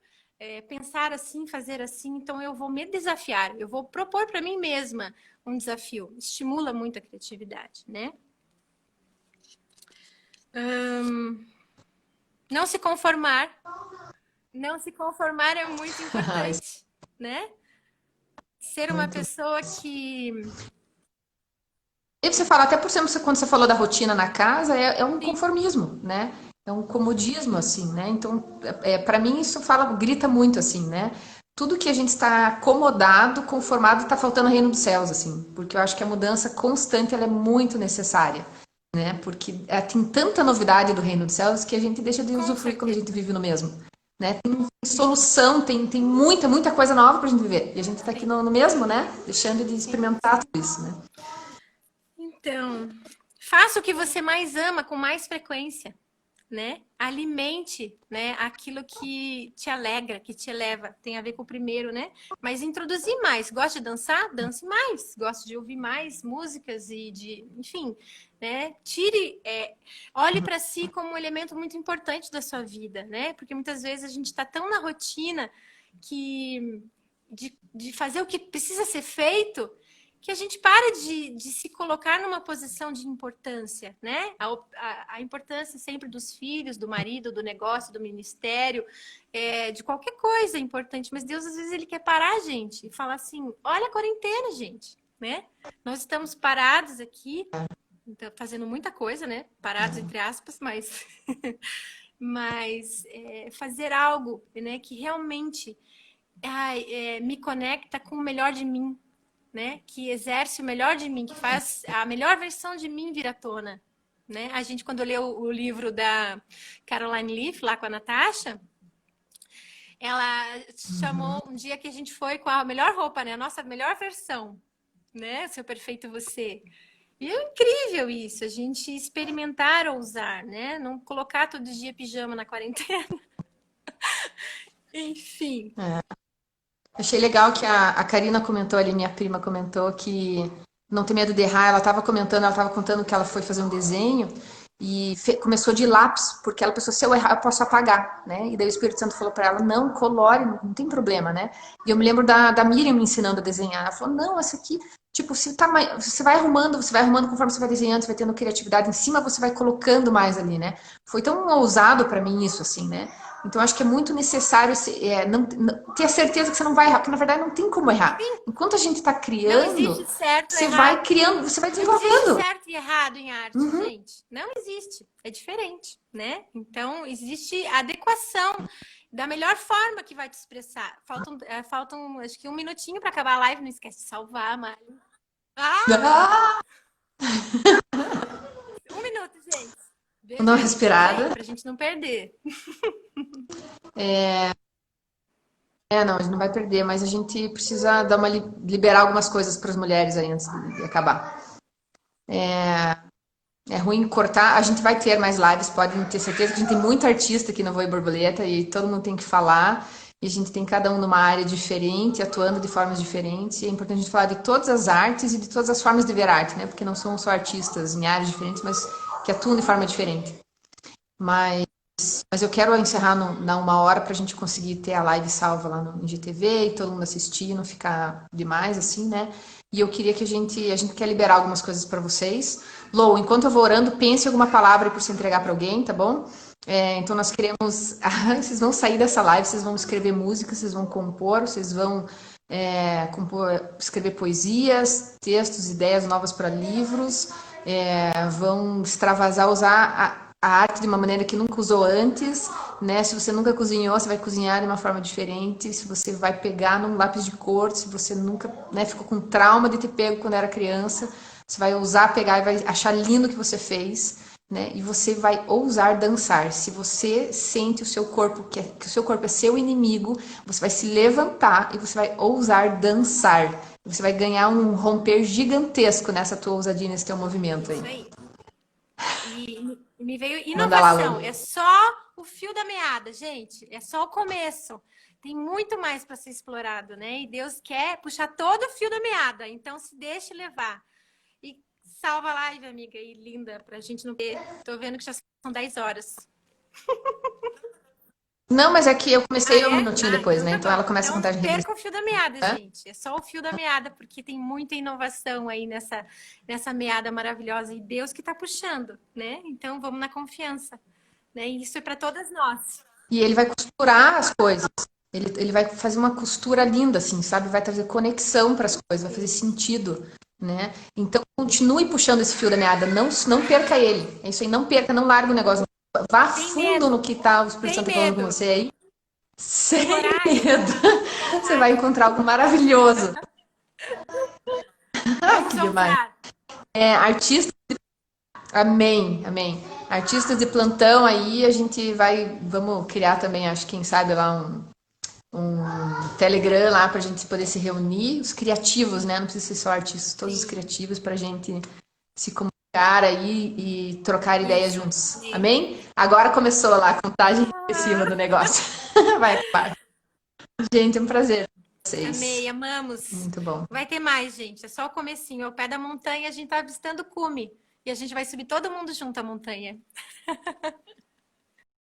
Pensar assim, fazer assim. Então, eu vou me desafiar. Eu vou propor para mim mesma um desafio. Estimula muito a criatividade, né? Não se conformar. Não se conformar é muito importante, né? Ser uma pessoa que... E você fala, até por exemplo, quando você falou da rotina na casa, é um conformismo, né? É um comodismo, assim, né? Então, para mim, isso grita muito, assim, né? Tudo que a gente está acomodado, conformado, está faltando o reino dos céus, assim. Porque eu acho que a mudança constante, ela é muito necessária, né? Porque tem tanta novidade do reino dos céus que a gente deixa de usufruir quando a gente vive no mesmo. Né? Tem solução, tem muita coisa nova pra gente viver. E a gente tá aqui no mesmo, né? Deixando de experimentar tudo isso, né? Então, faça o que você mais ama com mais frequência, né? Alimente, né, aquilo que te alegra, que te eleva. Tem a ver com o primeiro, né? Mas introduzir mais. Gosta de dançar? Dance mais. Gosta de ouvir mais músicas enfim, né? Olhe para si como um elemento muito importante da sua vida, né? Porque muitas vezes a gente está tão na rotina que de fazer o que precisa ser feito, que a gente para de se colocar numa posição de importância, né? A importância sempre dos filhos, do marido, do negócio, do ministério, de qualquer coisa importante. Mas Deus, às vezes, Ele quer parar a gente e falar assim, olha a quarentena, gente, né? Nós estamos parados aqui, fazendo muita coisa, né? Parados, entre aspas, mas... fazer algo, né? Que realmente me conecta com o melhor de mim, né? Que exerce o melhor de mim, que faz a melhor versão de mim vir à tona, né? A gente, quando leu o livro da Caroline Leaf, lá com a Natasha, ela chamou um dia que a gente foi com a melhor roupa, né? A nossa melhor versão, né? Seu perfeito você. E é incrível isso, a gente experimentar ousar, né? Não colocar todo dia pijama na quarentena. Enfim. Achei legal que a Karina comentou ali, minha prima comentou que não tem medo de errar. Ela estava comentando, ela estava contando que ela foi fazer um desenho e começou de lápis, porque ela pensou, se eu errar, eu posso apagar, né? E daí o Espírito Santo falou para ela, não, colore, não tem problema, né? E eu me lembro da Miriam me ensinando a desenhar. Ela falou, não, essa aqui, tipo, você vai arrumando conforme você vai desenhando, você vai tendo criatividade em cima, você vai colocando mais ali, né? Foi tão ousado para mim isso, assim, né? Então, acho que é muito necessário ter a certeza que você não vai errar, porque na verdade não tem como errar. Enquanto a gente está Não criando, existe certo você e vai errado. criando, você vai Não existe desenvolvendo. certo e errado em arte, gente. Não existe. É diferente, né? Então, existe adequação da melhor forma que vai te expressar. Faltam acho que um minutinho para acabar a live. Não esquece de salvar, Mari. Ah! Um minuto, gente. Vou dar uma Veja aí, respirada. pra gente não perder. Não, a gente não vai perder, mas a gente precisa liberar algumas coisas para as mulheres aí antes de acabar. É ruim cortar, a gente vai ter mais lives, podem ter certeza que a gente tem muito artista aqui no Voe Borboleta e todo mundo tem que falar. E a gente tem cada um numa área diferente, atuando de formas diferentes. E é importante a gente falar de todas as artes e de todas as formas de ver arte, né? Porque não são só artistas em áreas diferentes, mas que atuam de forma diferente. Mas eu quero encerrar na 1 hora para a gente conseguir ter a live salva lá no IGTV e todo mundo assistir, não ficar demais assim, né? E eu queria que a gente quer liberar algumas coisas para vocês. Lou, enquanto eu vou orando, pense em alguma palavra para você entregar para alguém, tá bom? Então nós queremos. Vocês vão sair dessa live, vocês vão escrever música, vocês vão compor, vocês vão escrever poesias, textos, ideias novas para livros, vão extravasar, usar a arte de uma maneira que nunca usou antes, né? Se você nunca cozinhou, você vai cozinhar de uma forma diferente. Se você vai pegar num lápis de cor, se você nunca, né, ficou com trauma de ter pego quando era criança, você vai ousar pegar e vai achar lindo o que você fez, né? E você vai ousar dançar. Se você sente o seu corpo que o seu corpo é seu inimigo, você vai se levantar e você vai ousar dançar. Você vai ganhar um romper gigantesco nessa tua ousadia, nesse teu movimento aí. Isso aí. E me veio Manda lá, inovação. Lu. É só o fio da meada, gente. É só o começo. Tem muito mais para ser explorado, né? E Deus quer puxar todo o fio da meada. Então, se deixe levar. E salva a live, amiga, e linda, pra gente não ter. Tô vendo que já são 10 horas. Não, mas é que eu comecei um minutinho depois, Então né? tá Então bom. ela começa a Então contar não de regressiva. perca o fio da meada, gente. É só o fio da meada, porque tem muita inovação aí nessa meada maravilhosa. E Deus que tá puxando, né? Então vamos na confiança. Né? E isso é para todas nós. E ele vai costurar as coisas. Ele vai fazer uma costura linda, assim, sabe? Vai trazer conexão para as coisas, vai fazer sentido, né? Então continue puxando esse fio da meada, não perca ele. É isso aí, não perca, não larga o negócio. Vá fundo no que tá o Espírito Santo falando com você aí. Sem medo. Você vai encontrar algo maravilhoso. Que demais. Artistas. Amém, amém. Artistas de plantão aí, a gente vamos criar também, acho que quem sabe lá um Telegram lá pra gente poder se reunir, os criativos, né? Não precisa ser só artistas, todos os criativos pra gente se comunicar aí e trocar ideias juntos. Amém? Agora começou lá a contagem regressiva do negócio. Vai acabar. Gente, é um prazer com vocês. Amei, amamos. Muito bom. Vai ter mais, gente. É só o comecinho. Ao pé da montanha, a gente tá visitando o cume. E a gente vai subir todo mundo junto a montanha.